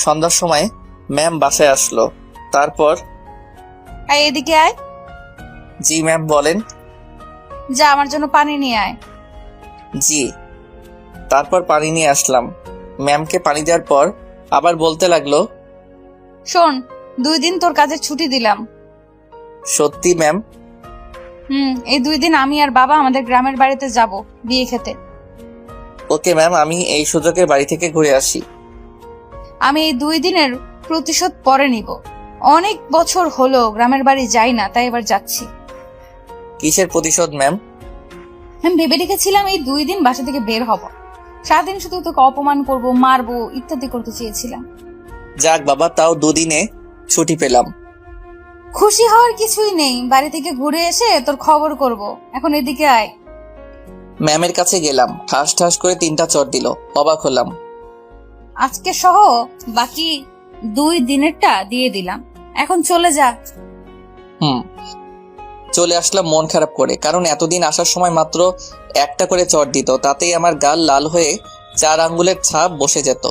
সন্ধ্যার সময় ম্যাম বাসায় আসলো। তারপর এই এদিকে আয়, জি ম্যাম বলেন। যা আমার জন্য পানি নিয়ে আয়। জি। তারপর পানি নিয়ে আসলাম। ম্যামকে পানি দেওয়ার পর আবার বলতে লাগলো, শোন, 2 দিন তোর কাজের ছুটি দিলাম। সত্যি ম্যাম? এই 2 দিন আমি আর বাবা আমাদের গ্রামের বাড়িতে যাব বিয়ে খেতে। ওকে ম্যাম, আমি এই সুযোগে বাড়ি থেকে ঘুরে আসি। আমি এই 2 দিনের প্রতিশোধ পরে নিব। অনেক বছর হলো গ্রামের বাড়ি যাই না, তাই এবার যাচ্ছি। কিসের প্রতিশোধ ম্যাম? আমি ভেবে রেখেছিলাম এই 2 দিন বাসা থেকে বের হব, সারাদিন শুধু তোকে অপমান করব, মারবো, ইত্যাদি করতে চেয়েছিলাম। যাক বাবা, তাও 2 দিনে ছুটি পেলাম। খুশি হওয়ার কিছুই নেই, বাড়ি থেকে ঘুরে এসে তোর খবর করব। এখন এদিকে আয়। ম্যামের কাছে গেলাম, ঠাস ঠাস করে 3টা চড় দিল। অবাক হলাম। আজকে সহ বাকি 2 দিনেরটা দিয়ে দিলাম, এখন চলে যা। চলে আসলাম মন খারাপ করে, কারণ এতদিন আসার সময় মাত্র একটা করে চড় দিত, তাতেই আমার গাল লাল হয়ে 4 আঙ্গুলের ছাপ বসে যেত।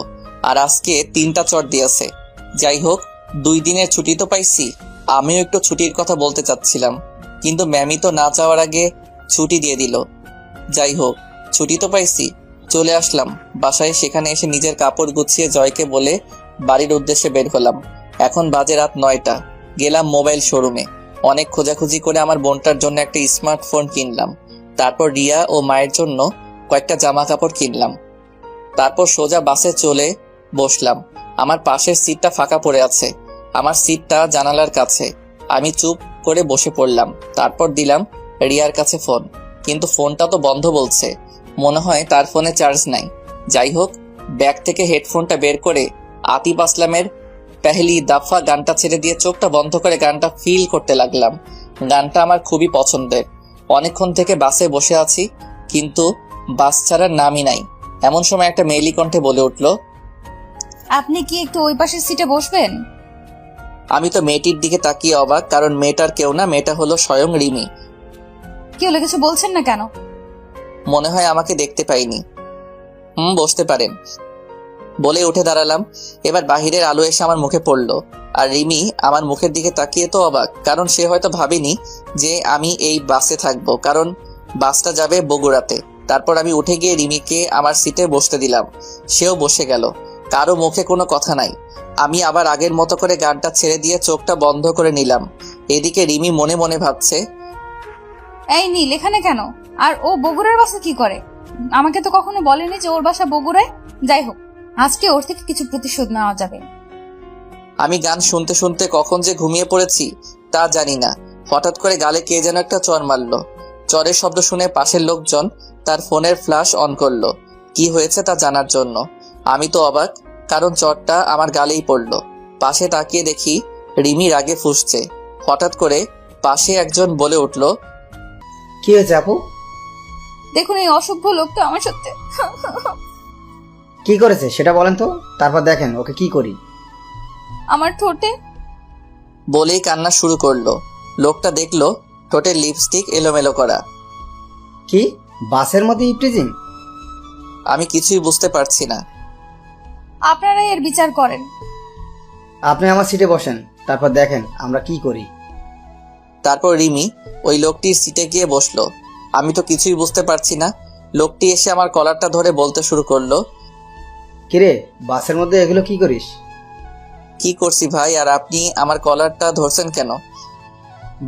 আর আজকে 3টা চড় দিয়েছে। যাই হোক, 2 দিনের ছুটি তো পাইছি। আমিও একটু ছুটির কথা বলতে চাচ্ছিলাম, কিন্তু ম্যামই তো না চাওয়ার আগে ছুটি দিয়ে দিল। যাই হোক, ছুটি তো পাইছি। চলে আসলাম বাসায়। সেখানে এসে নিজের কাপড় গুছিয়ে জয়কে বলে বাড়ির উদ্দেশ্যে বের হলাম। এখন বাজে রাত 9টা। গেলাম মোবাইল শোরুমে। অনেক খোঁজাখুঁজি করে আমার বোনটার জন্য একটা স্মার্টফোন কিনলাম। তারপর রিয়া ও মায়ের জন্য কয়েকটা জামা কাপড় কিনলাম। তারপর সোজা বাসে চলে বসলাম। আমার পাশের সিটটা ফাঁকা পড়ে আছে। আমার সিটটা জানালার কাছে। আমি চুপ করে বসে পড়লাম। তারপর দিলাম রিয়ার কাছে ফোন, কিন্তু ফোনটা তো বন্ধ বলছে। মনে হয় তার ফোনে চার্জ নাই। যাই হোক, ব্যাগ থেকে হেডফোনটা বের করে আতিফ আসলামের পেহলি দাফা গানটা ছেড়ে দিয়ে চোখটা বন্ধ করে গানটা ফিল করতে লাগলাম। গানটা আমার খুবই পছন্দের। অনেকক্ষণ থেকে বাসে বসে আছি, কিন্তু বাস ছাড়ার নামই নাই। এমন সময় একটা মেয়েলি কণ্ঠে বলে উঠল, আপনি কি একটু ওই পাশের সিটে বসবেন? আমি তো মেয়েটির দিকে তাকিয়ে অবাক, কারণ মেয়েটার কেউ না, মেয়েটা হলো স্বয়ং রিমি। কি হলো, কিছু বলছেন না কেন? মনে হয় আমাকে দেখতে পাইনি। বসতে পারেন বলে উঠে দাঁড়ালাম। এবার বাহিরের আলো এসে আমার মুখে পড়লো, আর রিমি আমার মুখের দিকে তাকিয়ে তো অবাক, কারণ সে হয়তো ভাবেনি যে আমি এই বাসে থাকবো, কারণ বাসটা যাবে বগুড়াতে। তারপর আমি উঠে গিয়ে রিমিকে আমার সিটে বসতে দিলাম। সেও বসে গেল। কারো মুখে কোনো কথা নাই। আমি আবার আগের মতো করে গানটা ছেড়ে দিয়ে চোখটা বন্ধ করে নিলাম। এদিকে রিমি মনে মনে ভাবছে, এই নীল এখানে কেন? আর ও বগুড়ার বাসে কি করে? আমাকে তো কখনো বলেনি যে ওর বাসা বগুড়ায়। যাই হোক, আজকে ওর থেকে কিছু প্রতিশোধ নেওয়া যাবে। আমি গান শুনতে শুনতে কখন যে ঘুমিয়ে পড়েছি তা জানি না। হঠাৎ করে গালে কে যেন একটা চড় মারলো। চরের শব্দ শুনে পাশের লোকজন তার ফোনের ফ্ল্যাশ অন করলো কি হয়েছে তা জানার জন্য। আমি তো অবাক, কারণ চরটা আমার গালেই পড়লো। পাশে তাকিয়ে দেখি রিমি রাগে ফুঁসছে। হঠাৎ করে পাশে একজন বলে উঠল, কি হয়েছে আপু? দেখুন, এই অসভ্য লোকটা আমার সাথে। কি করেছে সেটা বলেন তো, তারপর দেখেন ওকে কি করি। আমার ঠোঁটে। বলেই কান্না শুরু করলো। লোকটা দেখলো ঠোঁটে লিপস্টিক এলোমেলো করা। কি বাসের মধ্যে ইপটিজিং? আমি কিছুই বুঝতে পারছি না। আপনারাই এর বিচার করেন। আপনি আমার সিটে বসেন, তারপর দেখেন আমরা কি করি। তারপর রিমি ওই লোকটির সিটে গিয়ে বসলো। আমি তো কিছুই বুঝতে পারছি না। লোকটি এসে আমার কলারটা ধরে বলতে শুরু করলো, কিরে বাসের মধ্যে এগুলো কি করিস? কি করছি ভাই, আর আপনি আমার কলারটা ধরছেন কেন?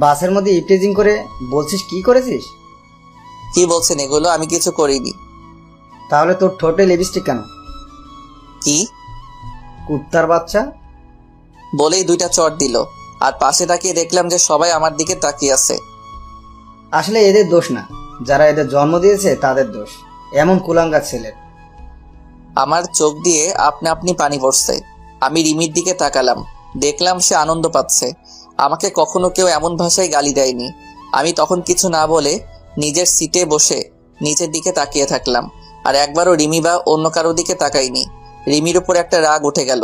বাসের মধ্যে ইপটিজিং করে বলছিস কি করেছিস? কি বলছেন এগুলো? আমি কিছু করিনি। তাহলে তোর ঠোঁটে লিপস্টিক কেন? কি? কুত্তার বাচ্চা। বলেই 2টা চট দিল। আর পাশে তাকিয়ে দেখলাম যে সবাই আমার দিকে তাকিয়ে আছে। আসলে এদের দোষ না, যারা এদের জন্ম দিয়েছে তাদের দোষ, এমন কুলাঙ্গার ছেলের। আমার চোখ দিয়ে আপনা আপনি পানি পড়ছে। আমি রিমির দিকে তাকালাম, দেখলাম সে আনন্দ পাচ্ছে। আমাকে কখনো কেউ এমন ভাষায় গালি দেয়নি। আমি তখন কিছু না বলে নিজের সিটে বসে নিচের দিকে তাকিয়ে থাকলাম, আর একবারও রিমি বা অন্য কারো দিকে তাকাইনি। রিমির উপর একটা রাগ উঠে গেল।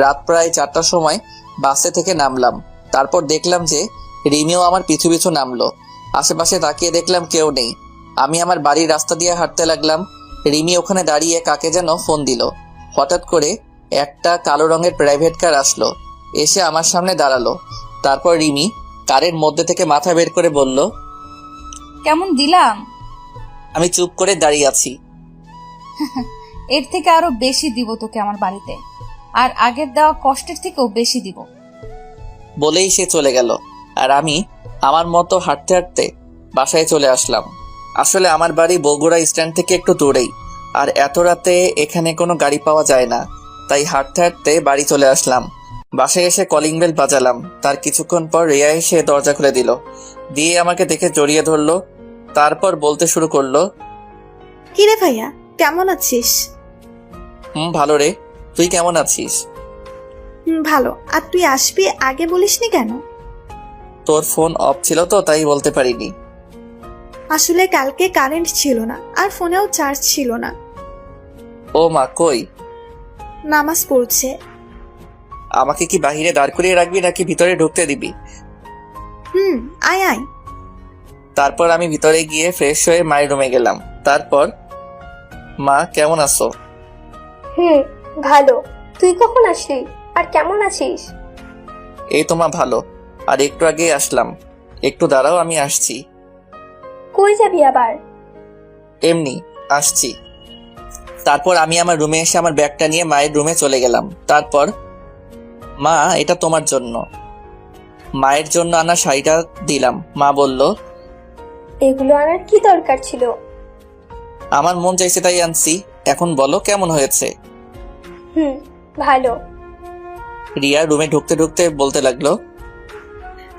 রাত প্রায় 4টার সময় বাসে থেকে নামলাম। তারপর দেখলাম যে রিমিও আমার পিছু পিছু নামলো। আশেপাশে তাকিয়ে দেখলাম কেউ নেই। আমি আমার বাড়ির রাস্তা দিয়ে হাঁটতে লাগলাম। রিমি ওখানে দাঁড়িয়ে কাকে যেন ফোন দিল। হঠাৎ করে একটা কালো রঙের প্রাইভেট কার আসলো, এসে আমার সামনে দাঁড়ালো। তারপর রিমি কারের মধ্যে থেকে মাথা বের করে বলল, কেমন দিলাম? আমি চুপ করে দাঁড়িয়ে আছি। এর থেকে আরো বেশি দিব তোকে আমার বাড়িতে, আর আগের দেওয়া কষ্টের থেকেও বেশি দিব। বলেই সে চলে গেল, আর আমি আমার মতো হাঁটতে হাঁটতে বাসায় চলে আসলাম। আসলে আমার বাড়ি বগুড়া স্ট্যান্ড থেকে একটু দূরেই, আর এত রাতে এখানে কোনো গাড়ি পাওয়া যায় না, তাই হাঁটতে হাঁটতে বাড়ি চলে আসলাম। বাসায় এসে কলিং বেল বাজালাম। তার কিছুক্ষণ পর রিয়া এসে দরজা খুলে দিল, দিয়ে আমাকে দেখে জড়িয়ে ধরলো। তারপর বলতে শুরু করলো, কিরে ভাইয়া, কেমন আছিস? ভালো রে, তুই কেমন আছিস? ভালো। আর তুই আসবি আগে বলিসনি কেন? তোর ফোন অফ ছিল তো, তাই বলতে পারিনি। আসলে কালকে কারেন্ট ছিল না, আর ফোনেও চার্জ ছিল না। ও মা, কই? নামাজ পড়ছে। আমাকে কি বাহিরে দাঁড় করিয়ে রাখবি নাকি ভিতরে ঢুকতে দিবি? আয় আয়। তারপর আমি ভিতরে গিয়ে ফ্রেশ হয়ে মায়ের রুমে গেলাম। তারপর, মা কেমন আছো? ভালো। তুই কখন আসলি আর কেমন আছিস? এই তো মা, ভালো। আর একটু আগে আসলাম। একটু দাঁড়াও, আমি আসছি। কই যাবি আবার? এমনি আসছি। তারপর আমি আমার রুমে এসে আমার ব্যাগটা নিয়ে মায়ের রুমে চলে গেলাম। তারপর, মা এটা তোমার জন্য। মায়ের জন্য আনা শাড়িটা দিলাম। মা বলল, এগুলো আনার কি দরকার ছিল? আমার মন চাইছে তাই আনছি। এখন বলো কেমন হয়েছে? ভালো। রিয়া রুমে ঢুকতে ঢুকতে বলতে লাগলো,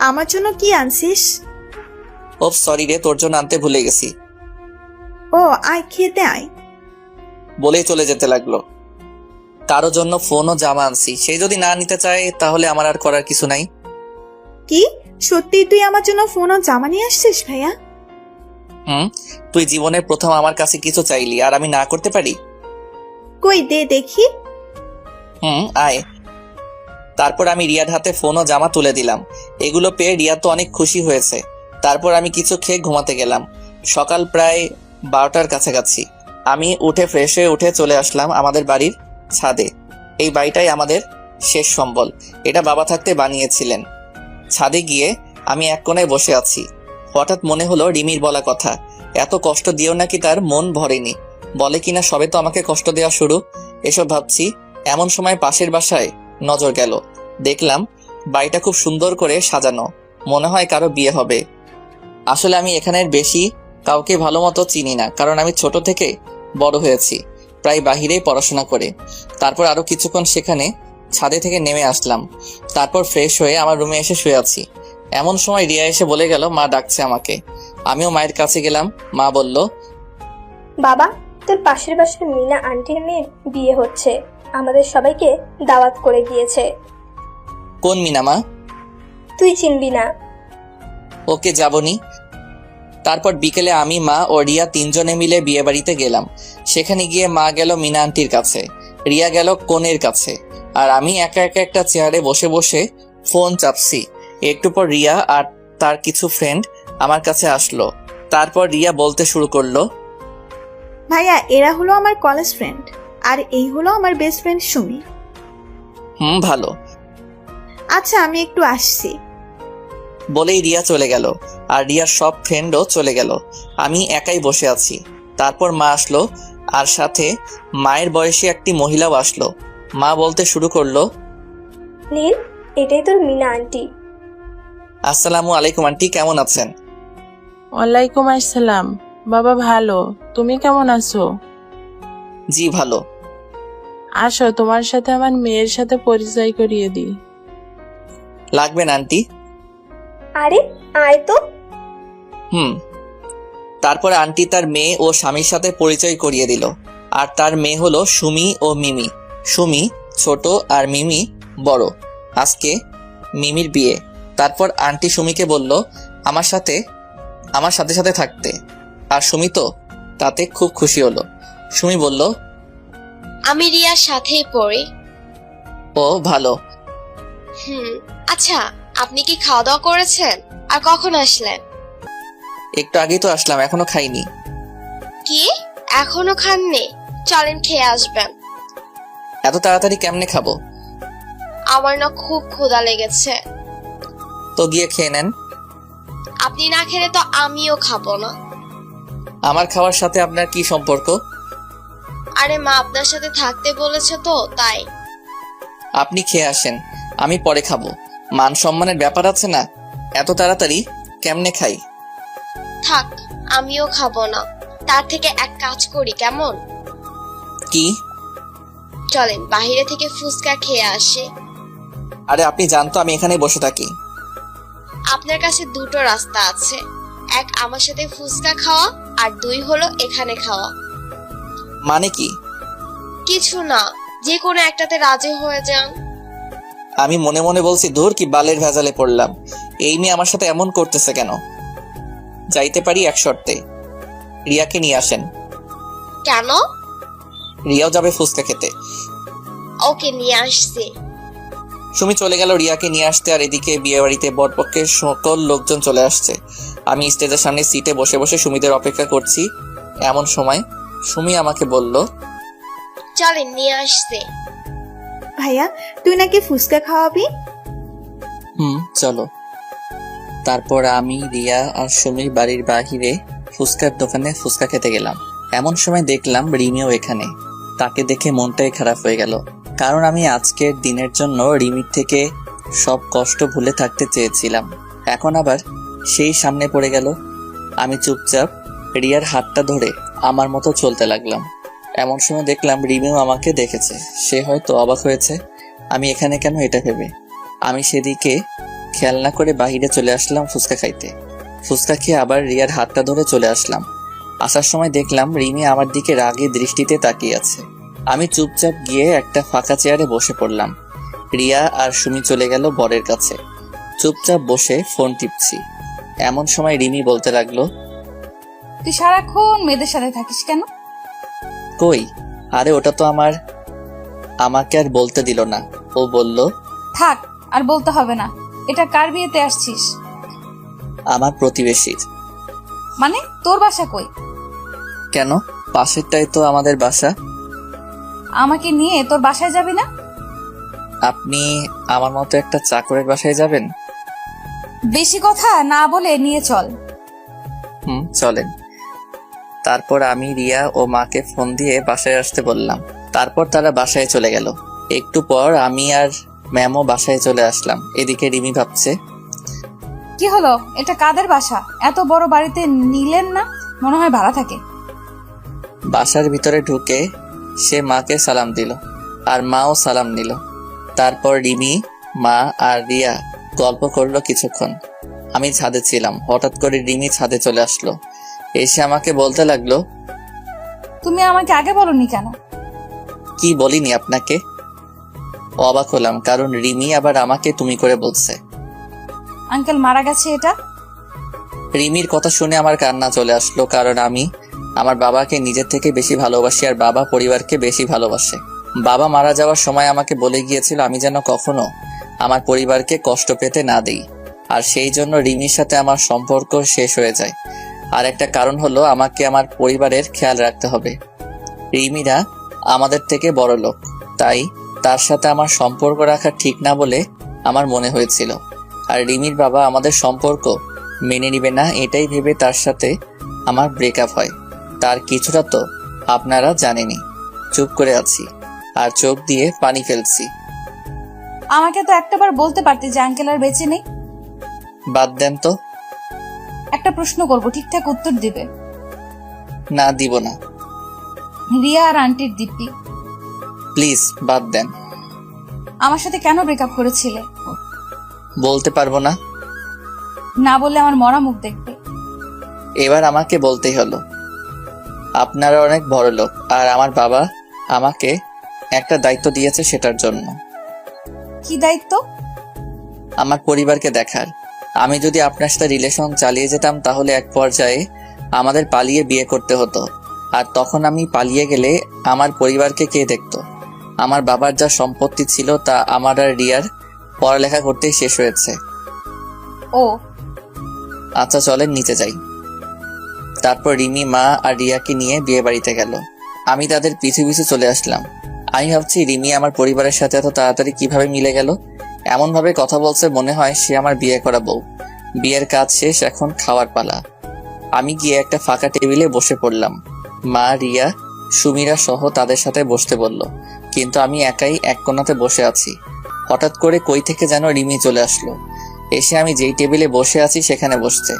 আমার জন্য কি আনছিস? ও সরি রে, তোর জন্য আনতে ভুলে গেছি। ও আয়, খেতে আয়। বলেই চলে যেতে লাগলো। কারো জন্য ফোন ও জামা আনছি, সে যদি না নিতে চায় তাহলে আমার আর করার কিছু নাই। কি সত্যি তুই আমার জন্য ফোন আর জামা নিয়ে আসছিস ভাইয়া? তুই জীবনের প্রথম আমার কাছে কিছু চাইলি, আর আমি না করতে পারি? কই দে দেখি। আয়। তারপর আমি রিয়ার হাতে ফোন ও জামা তুলে দিলাম। এগুলো পেয়ে রিয়া তো অনেক খুশি হয়েছে। তারপর আমি কিছু খেয়ে ঘুমাতে গেলাম। সকাল প্রায় 12টার কাছাকাছি। আমি উঠে ফ্রেশ হয়ে উঠে চলে আসলাম আমাদের বাড়ির ছাদে। এই বাড়িটাই আমাদের শেষ সম্বল। এটা বাবা থাকতে বানিয়েছিলেন। ছাদে গিয়ে আমি এক কোণায় বসে আছি। হঠাৎ মনে হলো রিমির বলা কথা, এত কষ্ট দিও নাকি তার মন ভরেনি। বলে কিনা সবে তো আমাকে কষ্ট দেওয়া শুরু। এসব ভাবছি, এমন সময় পাশের বাসায় নজর গেল। দেখলাম বাড়িটা খুব সুন্দর করে সাজানো, মনে হয় কারো বিয়ে হবে। আসলে আমি এখানের বেশি কাউকে ভালো মতো চিনি না, কারণ আমি ছোট থেকে বড় হয়েছি, প্রায় বাহিরেই পড়াশোনা করে। তারপর আরো কিছুক্ষণ সেখানে ছাদে থেকে নেমে আসলাম। তারপর ফ্রেশ হয়ে আমার রুমে এসে শুয়ে আছি। এমন সময় রিয়া এসে বলে গেল মা ডাকছে আমাকে। আমিও মায়ের কাছে গেলাম। মা বলল, বাবা, তোর পাশের বাসার মিনা আন্টির মেয়ের বিয়ে হচ্ছে, আমাদের সবাইকে দাওয়াত করে গিয়েছে। কোন মিনা মা? তুই চিনবি না। ওকে, যাবনি। তারপর বিকেলে আমি, মা ও রিয়া তিনজনে মিলে বিয়ে বাড়িতে গেলাম। সেখানে গিয়ে মা গেল মিনা আন্টির কাছে, রিয়া গেল কনের কাছে, আর আমি একা একা একটা চেয়ারে বসে বসে ফোন চাপছি। একটু পর রিয়া আর তার কিছু ফ্রেন্ড আমার কাছে আসলো। তারপর রিয়া বলতে শুরু করলো, ভাইয়া এরা হলো আমার কলেজ ফ্রেন্ড, আর এই হলো আমার বেস্ট ফ্রেন্ড সুমি। ভালো। আচ্ছা আমি একটু আসছি। বলেই রিয়া চলে গেল, আর রিয়ার সব ফ্রেন্ডও চলে গেল। আমি একাই বসে আছি। তারপর মা আসলো, আর সাথে মায়ের বয়সী একটি মহিলাও আসলো। মা বলতে শুরু করলো, নীল, এটাই তোর মিনা আন্টি। আসসালামু আলাইকুম আন্টি, কেমন আছেন? ওয়ালাইকুম আসসালাম। বাবা ভালো, তুমি কেমন আছো? জি ভালো। আসো, তোমার সাথে আমার মেয়ের সাথে পরিচয় করিয়ে দিই। লাগবে না আন্টি। আরে আয় তো। তারপর আন্টি তার মেয়ে ও স্বামীর সাথে পরিচয় করিয়ে দিল। আর তার মেয়ে হলো সুমি ও মিমি। সুমি ছোট আর মিমি বড়। আজকে মিমির বিয়ে। তারপর আন্টি সুমিকে বলল আমার সাথে সাথে থাকতে, আর সুমি তো তাতে খুব খুশি হলো। সুমি বলল, আমি রিয়ার সাথেই পড়ি। ও ভালো। আচ্ছা, আপনি কি খাওয়া দাওয়া করেছেন? আর কখন আসলেন? একটু আগেই তো আসলাম, এখনো খাইনি। কি, এখনো খাননি? চলেন খেয়ে আসবেন। এত তাড়াতাড়ি কেমনে খাবো? আমার না খুব ক্ষুধা লেগেছে। তো গিয়ে খেয়ে নেন। আপনি না খেলে তো আমিও খাবো না। আমার খাওয়ার সাথে আপনার কি সম্পর্ক? আরে মা আপনার সাথে থাকতে বলেছে তো তাই। আপনি খেয়ে আসেন, আমি পরে খাবো। মান সম্মানের ব্যাপার আছে না? এত তাড়াতাড়ি কেমনে খাই? থাক, আমিও খাবো না। তার থেকে এক কাজ করি কেমন? কি? চলেন বাইরে থেকে ফুচকা খেয়ে আসি। আরে আপনি জানতো আমি এখানে বসে থাকি। আপনার কাছে দুটো রাস্তা আছে, এক আমার সাথে ফুচকা খাওয়া আর দুই হলো এখানে খাওয়া। মানে কি? কিছু না, যে কোনো একটাতে রাজি হয়ে যান। আমি মনে মনে বলছি, ধুর কি বালের ভেজালে পড়লাম, এই মেয়ে আমার সাথে এমন করতেছে কেন? যাইতে পারি এক শর্তে, রিয়াকে নিয়ে আসেন। কেন? রিয়াও যাবে ফুচকা খেতে। ওকে নিয়ে আসছি। সুমি চলে গেল রিয়াকে নিয়ে আসতে, আর এদিকে বিয়ে বাড়িতে বরপক্ষের সকল লোকজন চলে আসছে। আমি স্টেজের সামনে সিটে বসে বসে সুমিদের অপেক্ষা করছি। এমন সময় সুমি আমাকে বলল, চলেন নিয়ে আসছি। ভাইয়া, তুই নাকি ফুচকা খাওয়াবি? চলো। তারপর আমি, রিয়া আর সুমির বাড়ির বাহিরে ফুচকার দোকানে ফুচকা খেতে গেলাম। এমন সময় দেখলাম রিমিও এখানে। তাকে দেখে মনটাই খারাপ হয়ে গেল, কারণ আমি আজকের দিনের জন্য রিমির থেকে সব কষ্ট ভুলে থাকতে চেয়েছিলাম। এখন আবার সেই সামনে পড়ে গেল। আমি চুপচাপ রিয়ার হাতটা ধরে আমার মতো চলতে লাগলাম। এমন সময় দেখলাম রিমিও আমাকে দেখেছে। সে হয়তো অবাক হয়েছে আমি এখানে কেন, এটা ভেবে আমি সেদিকে খেয়াল না করে বাহিরে চলে আসলাম ফুচকা খাইতে। ফুচকা খেয়ে আবার রিয়ার হাতটা ধরে চলে আসলাম। আসার সময় দেখলাম রিমি আমার দিকে রাগী দৃষ্টিতে তাকিয়ে আছে। আমি চুপচাপ গিয়ে একটা ফাঁকা চেয়ারে বসে পড়লাম। রিয়া আর সুমি চলে গেল বরের কাছে। চুপচাপ বসে ফোন টিপছি। এমন সময় রিমি বলতে লাগলো, তুই সারাক্ষণ মেয়েদের সাথে থাকিস কেন? কই, আরে ওটা তো আমাকে আর বলতে দিল না। ও বলল, থাক, আর বলতে হবে না। এটা কার বিয়েতে আসছিস? আমার প্রতিবেশীর। মানে তোর বাসা কই? কেন, পাশেরটাই তো আমাদের বাসা। আমাকে নিয়ে তোর বাসায় যাবি না? আপনি আমার মতো একটা চাকরের বাসায় যাবেন? বেশি কথা না বলে নিয়ে চল। চলেন। তারপর আমি রিয়া ও মাকে ফোন দিয়ে বাসায় আসতে বললাম। তারপর তারা বাসায় চলে গেল। একটু পর আমি আর ম্যামও বাসায় চলে আসলাম। এদিকে রিমি ভাবছে, কি হলো, এটা কাদের বাসা? এত বড় বাড়িতে নিলেন না? মনে হয় ভাড়া থাকে। বাসার ভিতরে ঢুকে সে মাকে সালাম দিল, আর মাও সালাম নিল। তারপর রিমি, মা আর রিয়া গল্প করলো কিছুক্ষণ। আমি ছাদে ছিলাম। হঠাৎ করে রিমি ছাদে চলে আসলো। এসে আমাকে বলতে লাগলো, তুমি আমাকে আগে বলনি কেন? কি বলিনি আপনাকে? অবাক হলাম, কারণ রিমি আবার আমাকে তুমি করে বলছে। আঙ্কেল মারা গেছে এটা? রিমির কথা শুনে আমার কান্না চলে আসলো, কারণ আমি আমার বাবাকে নিজের থেকে বেশি ভালোবাসি, আর বাবা পরিবারকে বেশি ভালোবাসে। বাবা মারা যাওয়ার সময় আমাকে বলে গিয়েছিল আমি যেন কখনো আমার পরিবারকে কষ্ট পেতে না দিই, আর সেই জন্য রিমির সাথে আমার সম্পর্ক শেষ হয়ে যায়। আর একটা কারণ হলো আমাকে আমার পরিবারের খেয়াল রাখতে হবে। রিমিরা আমাদের থেকে বড় লোক, তাই তার সাথে আমার সম্পর্ক রাখা ঠিক না বলে আমার মনে হয়েছিল। আর রিমির বাবা আমাদের সম্পর্ক মেনে নিবে না, এটাই ভেবে তার সাথে আমার ব্রেকআপ হয়। তার কিছুটা তো আপনারা জানেনই। চুপ করে আছি আর চোখ দিয়ে পানি ফেলছি। আমাকে তো একটাবার বলতে পারতে যে আঙ্কেল আর বেঁচে নেই। বাদ দেন তো। একটা প্রশ্ন করব, ঠিকঠাক উত্তর দিবে। না, দিব না। রিয়া আর আন্টির দিব্যি। প্লিজ বাদ দেন। আমার সাথে কেন ব্রেকআপ করেছিলে? বলতে পারবো না। না বললে আমার মরা মুখ দেখবে। এবার আমাকে বলতেই হলো। আপনারা অনেক বড় লোক, আর আমার বাবা আমাকে একটা দায়িত্ব দিয়েছে, সেটার জন্য। কি দায়িত্ব? আমার পরিবারকে দেখার। আমি যদি আপনার সাথে রিলেশন চালিয়ে যেতাম তাহলে এক পর্যায়ে আমাদের পালিয়ে বিয়ে করতে হতো, আর তখন আমি পালিয়ে গেলে আমার পরিবারকে কে দেখতো? আমার বাবার যা সম্পত্তি ছিল তা আমার আর রিয়ার পড়ালেখা করতেই শেষ হয়েছে। ও আচ্ছা, চলেন নিচে যাই। তারপর রিমি, মা আর রিয়াকে নিয়ে বিয়ে বাড়িতে গেল। আমি তাদের পিছু পিছু চলে আসলাম। আমি ভাবছি রিমি আমার পরিবারের সাথে এত তাড়াতাড়ি কিভাবে মিলে গেল। এমন ভাবে কথা বলছে মনে হয় সে আমার বিয়ে করা বউ। বিয়ের কাজ শেষ, এখন খাওয়ার পালা। আমি গিয়ে একটা ফাঁকা টেবিলে বসে পড়লাম। মা, রিয়া, সুমিরা সহ তাদের সাথে বসতে বলল, কিন্তু আমি একাই এক কোণাতে বসে আছি। হঠাৎ করে কই থেকে যেন রিমি চলে আসলো, এসে আমি যেই টেবিলে বসে আছি সেখানে বসছে।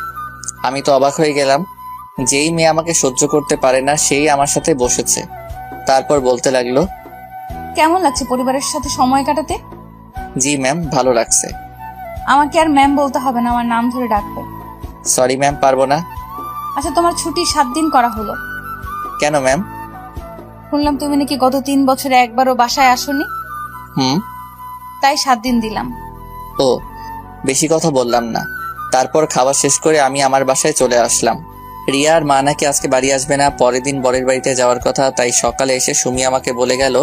আমি তো অবাক হয়ে গেলাম। যেই মেয়ে আমাকে সহ্য করতে পারে না সেই আমার সাথে বসেছে। তারপর বলতে লাগলো, কেমন লাগছে পরিবারের সাথে সময় কাটাতে? জি ম্যাম, ভালো লাগছে। আমাকে আর ম্যাম বলতে হবে না, আমার নাম ধরে ডাকবে। সরি ম্যাম, পারবো না। আচ্ছা, তোমার ছুটি 7 দিন করা হলো কেন ম্যাম? শুনলাম তুমি নাকি গত 3 বছরে একবারও বাসায় আসোনি, তাই 7 দিন দিলাম। ও, বেশি কথা বললাম না। তারপর খাওয়া শেষ করে আমি আমার বাসায় চলে আসলাম। রিয়া আর মা নাকি আজকে বাড়ি আসবে না, পরের দিন বরের বাড়িতে যাওয়ার কথা। তাই সকালে এসে সুমি আমাকে বলে গেল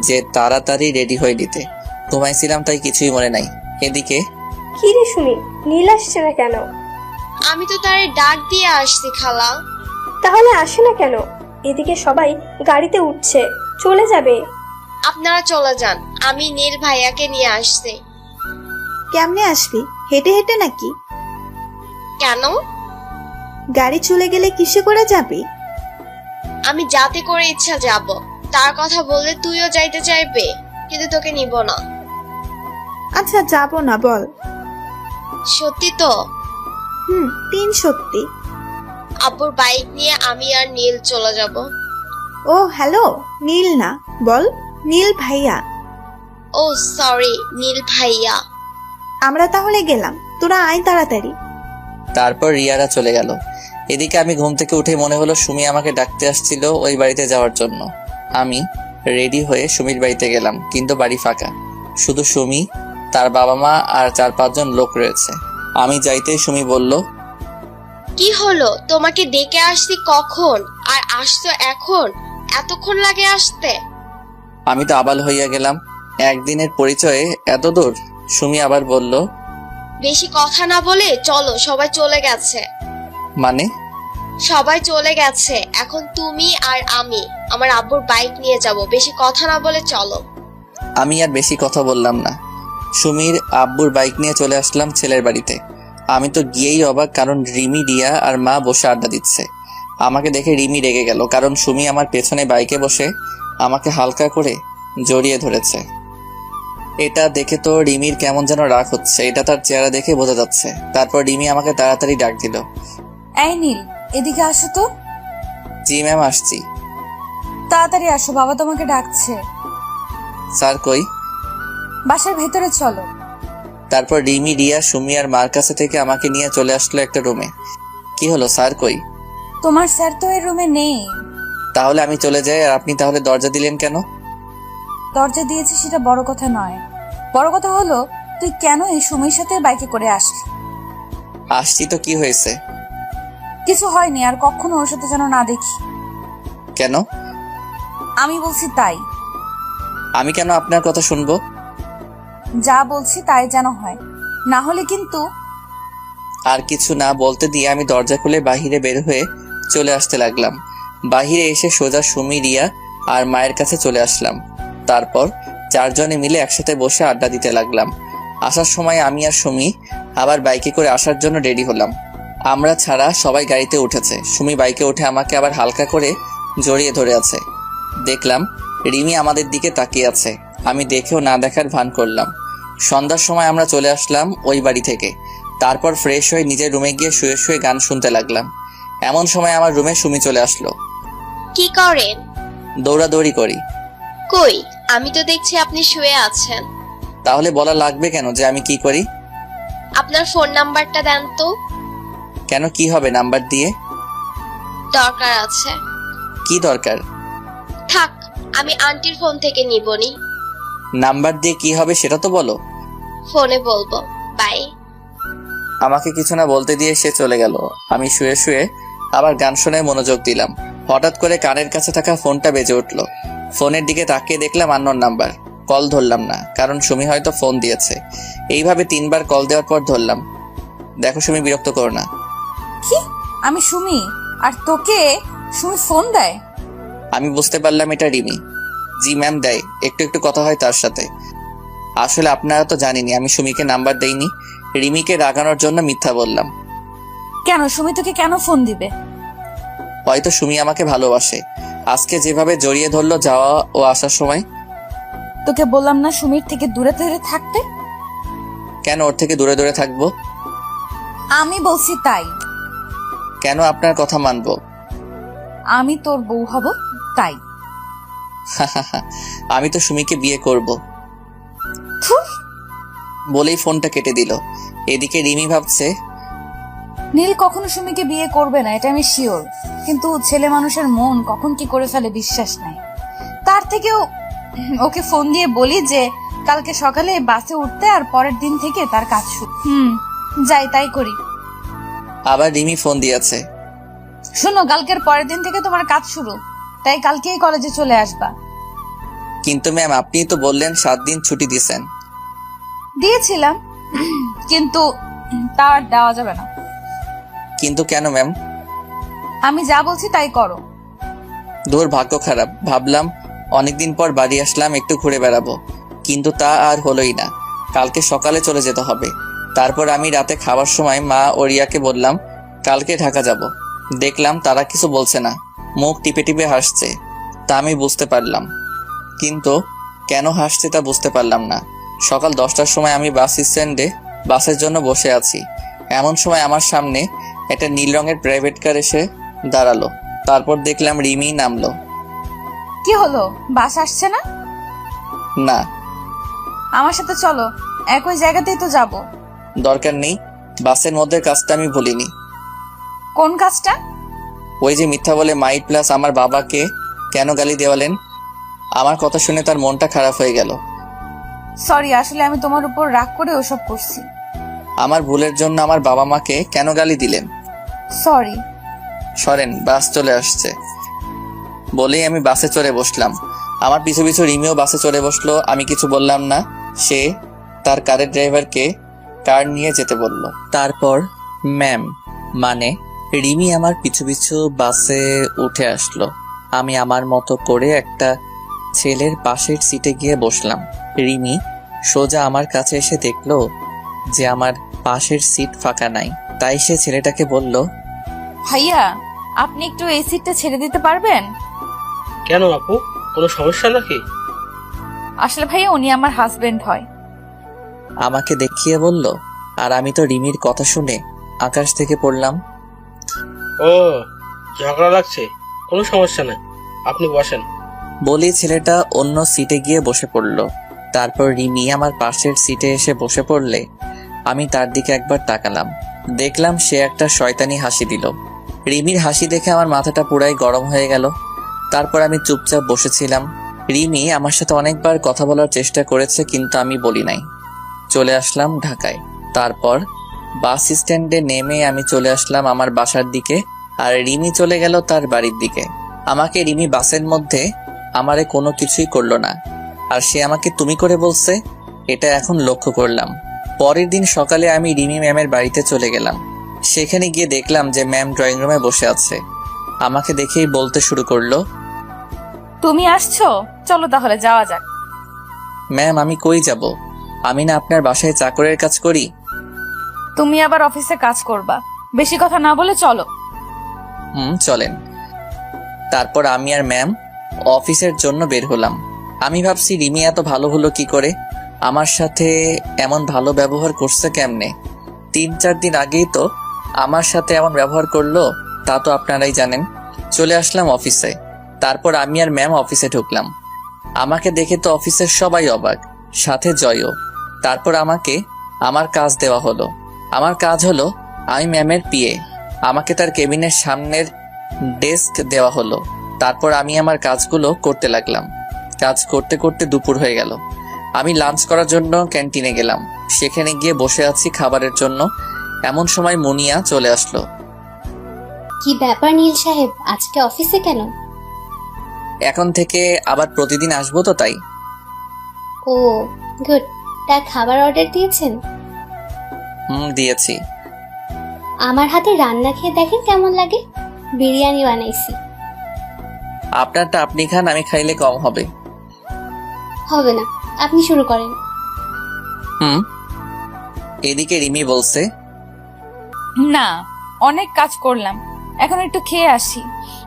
যে তাড়াতাড়ি রেডি হয়ে দিতে। ঘুমাইছিলাম তাই কিছুই মনে নাই। এদিকে কি রে সুমি, নীল আসছে না কেন? আমি তো তারে ডাক দিয়ে আসছি খালা। তাহলে আসে না কেন? এদিকে সবাই গাড়িতে উঠছে, চলে যাবে। আপনারা চলে যান, আমি নীল ভাইয়াকে নিয়ে আসছি। কেমনে আসবি? হেঁটে হেঁটে নাকি? কেন? গাড়ি চলে গেলে কিসে করে যাবি? আমি যাতে করে ইচ্ছা যাব। তার কথা বললে তুইও যাইতে চাইবে, কিন্তু তোকে নিব না। আচ্ছা, যাবো না, বল। সত্যি তো? 3 সত্যি। আব্বুর বাইক নিয়ে আমি আর নীল চলে যাব। ও হ্যালো, নীল না, বল নীল ভাইয়া। ও সরি, নীল ভাইয়া। আমরা তাহলে গেলাম, তোরা আয় তাড়াতাড়ি। তারপর রিয়ারা চলে গেল। এদিকে আমি ঘুম থেকে উঠে মনে হলো সুমি আমাকে ডাকতে আসছিল ওই বাড়িতে যাওয়ার জন্য। আমি রেডি হয়ে সুমির বাড়িতে গেলাম, কিন্তু বাড়ি ফাঁকা। শুধু সুমি, তার বাবা মা আর 4-5 জন লোক রয়েছে। আমি যাইতেই সুমি বলল, কি হলো? তোমাকে ডেকে আসছি কখন, আর আসছো এখন? এতক্ষণ লাগে আসতে? আমি তো আবাল হইয়া গেলাম, একদিনের পরিচয়ে এত দূর। সুমি আবার বলল, বেশি কথা না বলে চলো, সবাই চলে গেছে। মানে? সবাই চলে গেছে, এখন তুমি আর আমি আমার আব্বুর বাইক নিয়ে যাব। বেশি কথা না বলে চলো। আমি আর বেশি কথা বললাম না। সুমির আব্বুর বাইক নিয়ে চলে আসলাম ছেলের বাড়িতে। আমি তো গিয়েই অবাক, কারণ রিমি, রিয়া আর মা বসে আড্ডা দিচ্ছে। আমাকে দেখে রিমি রেগে গেল, কারণ সুমি আমার পেছনে বাইকে বসে আমাকে হালকা করে জড়িয়ে ধরেছে। এটা দেখে তো রিমির কেমন যেন রাগ হচ্ছে, এটা তার চেহারা দেখে বোঝা যাচ্ছে। তারপর রিমি আমাকে তাড়াতাড়ি ডাক দিল, এই নীল, এদিকে আসো তো। জি ম্যাম, আসছি। তাড়াতাড়ি আসো, বাবা তোমাকে ডাকছে। স্যার কই? বাসার ভেতরে চলো। তারপর রিমি, রিয়া, সুমি আর মার কাছে থেকে আমাকে নিয়ে চলে আসলো একটা রুমে। কি হলো, স্যার কই? তোমার স্যার তো এই রুমে নেই। তাহলে আমি চলে যাই, আর আপনি তাহলে দরজা দিলেন কেন? দরজা দিয়েছি সেটা বড় কথা নয়, বড় কথা হলো তুই কেন এই সুমির সাথে বাইকে করে আসলি? আসছি তো, কি হয়েছে? কিছু হয়নি, আর কখনো ওর সাথে যেন না দেখি। কেন? আমি বলছি তাই। আমি কেন আপনার কথা শুনবো? যা বলছি তাই যেন হয়, না হলে কিন্তু। আর কিছু না বলতে দিয়ে আমি দরজা খুলে বাহিরে বের হয়ে চলে আসতে লাগলাম। বাহিরে এসে সোজা সুমি, রিয়া আর মায়ের কাছে চলে আসলাম। তারপর 4 জনে মিলে একসাথে বসে আড্ডা দিতে লাগলাম। আসার সময় আমি আর সুমি আবার বাইকে করে আসার জন্য রেডি হলাম। আমরা ছাড়া সবাই গাড়িতে উঠেছে। সুমি বাইকে উঠে আমাকে আবার হালকা করে জড়িয়ে ধরে আছে। দেখলাম রিমি আমাদের দিকে তাকিয়ে আছে। আমি দেখেও না দেখার ভান করলাম। সন্ধ্যার সময় আমরা চলে আসলাম ওই বাড়ি থেকে। তারপর ফ্রেশ হয়ে নিজের রুমে গিয়ে শুয়ে শুয়ে গান শুনতে লাগলাম। এমন সময় আমার রুমে সুমি চলে আসলো। কি করেন? দৌড়াদৌড়ি করি। কই, আমি তো দেখছি আপনি শুয়ে আছেন। তাহলে বলা লাগবে কেন যে আমি কি করি? আপনার ফোন নাম্বারটা দেন তো। কেন, কি হবে নাম্বার দিয়ে? দরকার আছে। কি দরকার? থাক, আমি আন্টির ফোন থেকে নিবনি। নাম্বার দিয়ে কি হবে সেটা তো বলো। ফোনে বলবো, বাই। আমাকে কিছু না বলতে দিয়ে সে চলে গেল। আমি শুয়ে শুয়ে আবার গান শুনে মনোযোগ দিলাম। হঠাৎ করে কানের কাছে থাকা ফোনটা বেজে উঠলো। ফোনের দিকে তাকিয়ে দেখলাম আননোন নাম্বার। কল ধরলাম না, কারণ সুমি হয়তো ফোন দিয়েছে। এইভাবে 3 বার কল দেওয়ার পর ধরলাম। দেখো সুমি, বিরক্ত করো না। কি? আমি সুমি, আর তোকে সুমি ফোন দেয়? আমি বুঝতে পারলাম এটা রিমি। জি ম্যাম দেয়, একটু একটু কথা হয় তার সাথে। আসলে আপনারা তো জানেনই আমি সুমিকে নাম্বার দেইনি, রিমিকে রাগানোর জন্য মিথ্যা বললাম। কেন সুমি তোকে কেন ফোন দিবে? হয়তো সুমি আমাকে ভালোবাসে, আজকে যেভাবে জড়িয়ে ধরলো যাওয়া ও আসার সময়। তোকে বললাম না সুমির থেকে দূরে দূরে থাকতে? কেন ওর থেকে দূরে দূরে থাকবো? আমি বলছি তাই। কেন আপনার কথা মানবো? আমি তোর বউ হব তাই। আমি তো সুমিকে বিয়ে করব থুর। বলেই ফোনটা কেটে দিল। এদিকে রিমি ভাবছে, নীল কখনো সুমিকে বিয়ে করবে না, এটা আমি শিওর। কিন্তু ছেলে মানুষের মন কখন কি করে ফেলে বিশ্বাস নাই। তার থেকেও ওকে ফোন দিয়ে বলি যে কালকে সকালে বাসে উঠতে, আর পরের দিন থেকে তার কাজ শুরু। যাই তাই করি। আবার রিমি ফোন দিয়েছে। শোনো, কালকের পরের দিন থেকে তোমার কাজ শুরু, তাই কালকেই কলেজে চলে আসবা। কিন্তু ম্যাম আপনি তো বললেন 7 দিন ছুটি দিয়েছেন। দিয়েছিলাম, কিন্তু তা আর দেওয়া যাবে না। কিন্তু কেন ম্যাম? আমি যা বলছি তাই করো। দূর ভাগ্য খারাপ, ভাবলাম অনেকদিন পর বাড়ি আসলাম একটু ঘুরে বেড়াবো, কিন্তু তা আর হলোই না। কালকে সকালে চলে যেতে হবে। তারপর আমি রাতে খাবার সময় মা ও রিয়াকে বললাম কালকে ঢাকা যাব। দেখলাম তারা কিছু বলছে না, মুখ টিপে টিপে হাসছে। তা আমি বুঝতে পারলাম, কিন্তু কেন হাসছে তা বুঝতে পারলাম না। সকাল 10টার সময় আমি বাস স্ট্যান্ডে বাসের জন্য বসে আছি। এমন সময় আমার সামনে একটা নীল রঙের প্রাইভেট কার এসে দাঁড়ালো। তারপর দেখলাম রিমি নামলো। কি হলো, বাস আসছে না? না। আমার সাথে চলো, একই জায়গাতেই তো যাব। দরকার নেই, বাসের মধ্যে কাজটা আমি ভুলিনি। কোন কাজটা? ওই যে মিথ্যা বলে মাইট প্লাস আমার বাবাকে কেন গালি দেওয়ালেন। আমার কথা শুনে তার মনটা খারাপ হয়ে গেল। সরি, আসলে আমি তোমার উপর রাগ করে ওসব করছি। আমার ভুলের জন্য আমার বাবা মাকে কেন গালি দিলেন? সরি। সরেন, বাস চলে আসছে বলেই আমি বাসে চড়ে বসলাম। আমার পিছু পিছু রিমিও বাসে চড়ে বসলো। আমি কিছু বললাম না। সে তার কারের ড্রাইভারকে কার নিয়ে যেতে বলল। তারপর ম্যাম মানে রিমি আমার পিছু পিছু বাসে উঠে আসলো। আমি আমার মতো করে একটা ছেলের পাশের সিটে গিয়ে বসলাম। রিমি সোজা আমার কাছে এসে দেখলো যে আমার পাশের সিট ফাঁকা নাই। তাই সে ছেলেটাকে বলল, ভাইয়া আপনি একটু এই সিটটা ছেড়ে দিতে পারবেন? কেন আপু, কোনো সমস্যা নাকি? আসলে ভাইয়া উনি আমার হাজবেন্ড হয়। আমাকে দেখিয়ে বলল। আর আমি তো রিমির কথা শুনে আকাশ থেকে পড়লাম। ও, ঝগড়া লাগছে, কোনো সমস্যা নাই, আপনি বসেন। বলি ছেলেটা অন্য সিটে গিয়ে বসে পড়ল। তারপর রিমি আমার পাশের সিটে এসে বসে পড়লে আমি তার দিকে একবার তাকালাম। দেখলাম সে একটা শয়তানি হাসি দিল। রিমির হাসি দেখে আমার মাথাটা পুরাই গরম হয়ে গেল। তারপর আমি চুপচাপ বসেছিলাম। রিমি আমার সাথে অনেকবার কথা বলার চেষ্টা করেছে, কিন্তু আমি বলি নাই। চলে আসলাম ঢাকায়। তারপর বাস স্ট্যান্ডে নেমে আমি চলে আসলাম আমার বাসার দিকে, আর রিমি চলে গেল তার বাড়ির দিকে। আমাকে রিমি বাসের মধ্যে আমারে কোনো কিছুই করলো না, আর সে আমাকে তুমি করে বলছে, এটা এখন লক্ষ্য করলাম। পরের দিন সকালে আমি রিমি ম্যামের বাড়িতে চলে গেলাম। সেখানে গিয়ে দেখলাম যে ম্যাম ড্রয়িং রুমে বসে আছে। আমাকে দেখেই বলতে শুরু করলো, তুমি আসছো, চলো তাহলে যাওয়া যাক। ম্যাম আমি কই যাব? আমি না আপনার বাসায় চাকরের কাজ করি। তুমি আবার অফিসে কাজ করবা, বেশি কথা না বলে চলো। চলেন। তারপর আমি আর ম্যাম অফিসের জন্য বের হলাম। আমি ভাবছি রিমি এত ভালো হলো কি করে, আমার সাথে এমন ভালো ব্যবহার করছে কেমনে। 3-4 দিন আগেই তো আমার সাথে এমন ব্যবহার করলো, তা তো আপনারাই জানেন। চলে আসলাম অফিসে। তারপর আমি আর ম্যাম অফিসে ঢুকলাম। আমাকে দেখে তো অফিসের সবাই অবাক, সাথে জয়ও। তারপর আমাকে আমার কাজ দেওয়া হলো। আমার কাজ হলো আমি ম্যামের পিএ। আমাকে তার কেবিনের সামনের ডেস্ক দেওয়া হলো। তারপর আমি আমার কাজগুলো করতে লাগলাম। কাজ করতে করতে দুপুর হয়ে গেল। আমি লাঞ্চ করার জন্য ক্যান্টিনে গেলাম। সেখানে গিয়ে বসে আছি খাবারের জন্য। এমন সময় মুনিয়া চলে আসলো। কি ব্যাপার নীল সাহেব, আজকে অফিসে কেন? এখন থেকে আবার প্রতিদিন আসবো তো তাই। ও গুড। তা খাবার অর্ডার দিয়েছেন? দিয়েছি। আমার হাতে রান্না খেয়ে দেখেন কেমন লাগে। বিরিয়ানি বানাইছি। আপনারটা আপনি খান, আমি খাইলে কম হবে। হবে না, আপনি শুরু করেন। হুম। এদিকে রিমি বলছে, না, অনেক কাজ করলাম, এখন একটু খেয়ে আসি।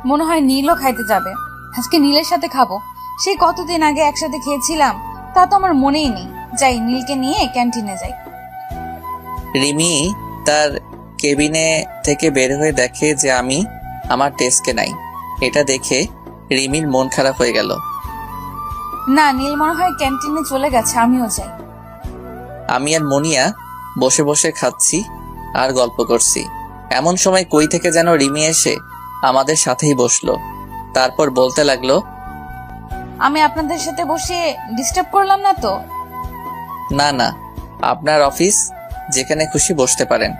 মনে হয় নীলও খাইতে যাবে। আজকে নীলের সাথে খাবো। সেই কতদিন আগে একসাথে খেয়েছিলাম, তা তো আমার মনেই নেই। যাই, নীলকে নিয়ে ক্যান্টিনে যাই। রিমি তার কেবিনে থেকে বের হয়ে দেখে যে আমি আমার ডেস্কে নাই। এটা দেখে রিমির মন খারাপ হয়ে গেল। না, নীল মনে হয় ক্যান্টিনে চলে গেছে, আমিও যাই। আমি আর মনিয়া বসে বসে খাচ্ছি আর গল্প করছি। এমন সময় কই থেকে যেন রিমি এসে আমাদের সাথেই বসলো। তারপর বলতে লাগলো, আমি আপনাদের সাথে বসে ডিস্টার্ব করলাম না তো? না না, আপনার অফিস, যেখানে খুশি বসতে পারেন।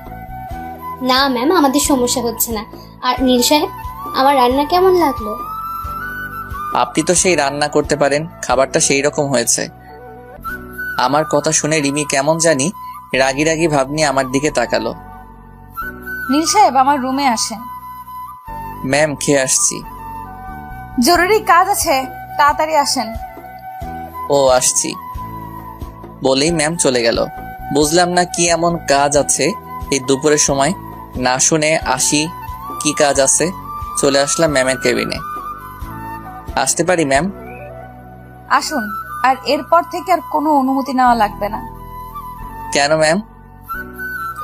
না ম্যাম, আমাদের সমস্যা হচ্ছে না। আর নীল সাহেব, আমার রান্না কেমন লাগলো? আপনি তো সেই রান্না করতে পারেন, খাবারটা সেই রকম হয়েছে। আমার কথা শুনে রিমি কেমন জানি রাগি রাগি ভাব নিয়ে আমার দিকে তাকালো। নীল সাহেব, আমার রুমে আসেন। ম্যাম, খেয়ে আসছি। জরুরি কাজ আছে, তাড়াতাড়ি আসেন। ও, আসছি বলেই ম্যাম চলে গেল। বুঝলাম না কি এমন কাজ আছে এই দুপুরের সময়। না শুনে আসি কি কাজ আছে। চলে আসলাম ম্যামের কেবিনে। আসতে পারি ম্যাম? আসুন। আর এরপর থেকে আর কোনো অনুমতি নেওয়া লাগবে না। কেন ম্যাম?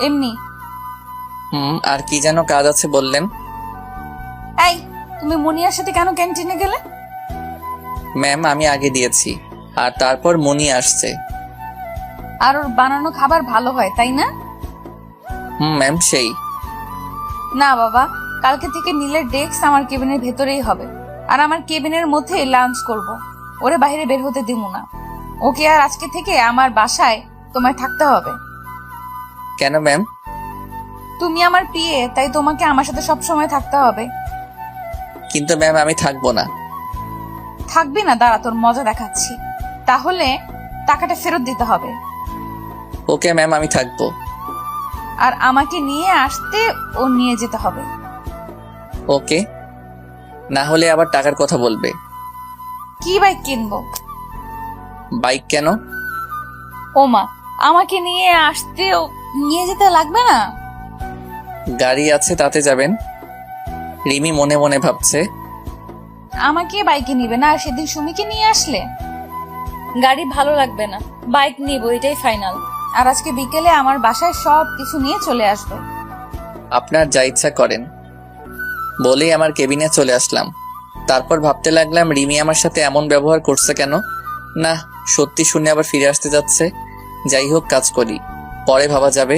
এমনি। আর কি যেন কাজ আছে বললেন? এই, তুমি মুনিয়ার সাথে কেন ক্যান্টিনে গেলে? ম্যাম, আমি আগে দিয়েছি, আর তারপর মনি আসছে। আর ওর বানানো খাবার ভালো হয়, তাই না? ম্যাম, সেই। না বাবা, কালকে থেকে নীলের ডেস্ক আমার কেবিনের ভেতরেই হবে। আর আমার কেবিনের মধ্যে লাঞ্চ করব। ওরে বাইরে বের হতে দিব না। ওকে আর আজকে থেকে আমার বাসায় তোমায় থাকতে হবে। কেন ম্যাম? তুমি আমার পিএ, তাই তোমাকে আমার সাথে সব সময় থাকতে হবে। কিন্তু ম্যাম, আমি থাকবো না। থাকবি না? দাঁড়া, তোর মজা দেখাচ্ছি। তাহলে টাকাটা ফেরত দিতে হবে। ওকে ম্যাম, আমি থাকবো। আর আমাকে নিয়ে আসতে ও নিয়ে যেতে হবে। ওকে, না হলে আবার টাকার কথা বলবে। কি বাইক কিনবো? বাইক কেন? ওমা, আমাকে নিয়ে আসতে ও নিয়ে যেতে লাগবে না? গাড়ি আছে, তাতে যাবেন। রিমি মনে মনে ভাবছে, আমাকে বাইকে নিবে না, আর সেদিন সুমিকে নিয়ে আসলে? গাড়ি ভালো লাগবে না, বাইক নিব, এটাই ফাইনাল। আর আজকে বিকেলে আমার বাসায় সব কিছু নিয়ে চলে আসবে। আপনার যা ইচ্ছা করেন বলেই আমার কেবিনে চলে আসলাম। তারপর ভাবতে লাগলাম রিমি আমার সাথে এমন ব্যবহার করছে কেন। না, সত্যি শুনে আবার ফিরে আসতে যাচ্ছে। যাই হোক, কাজ করি, পরে ভাবা যাবে।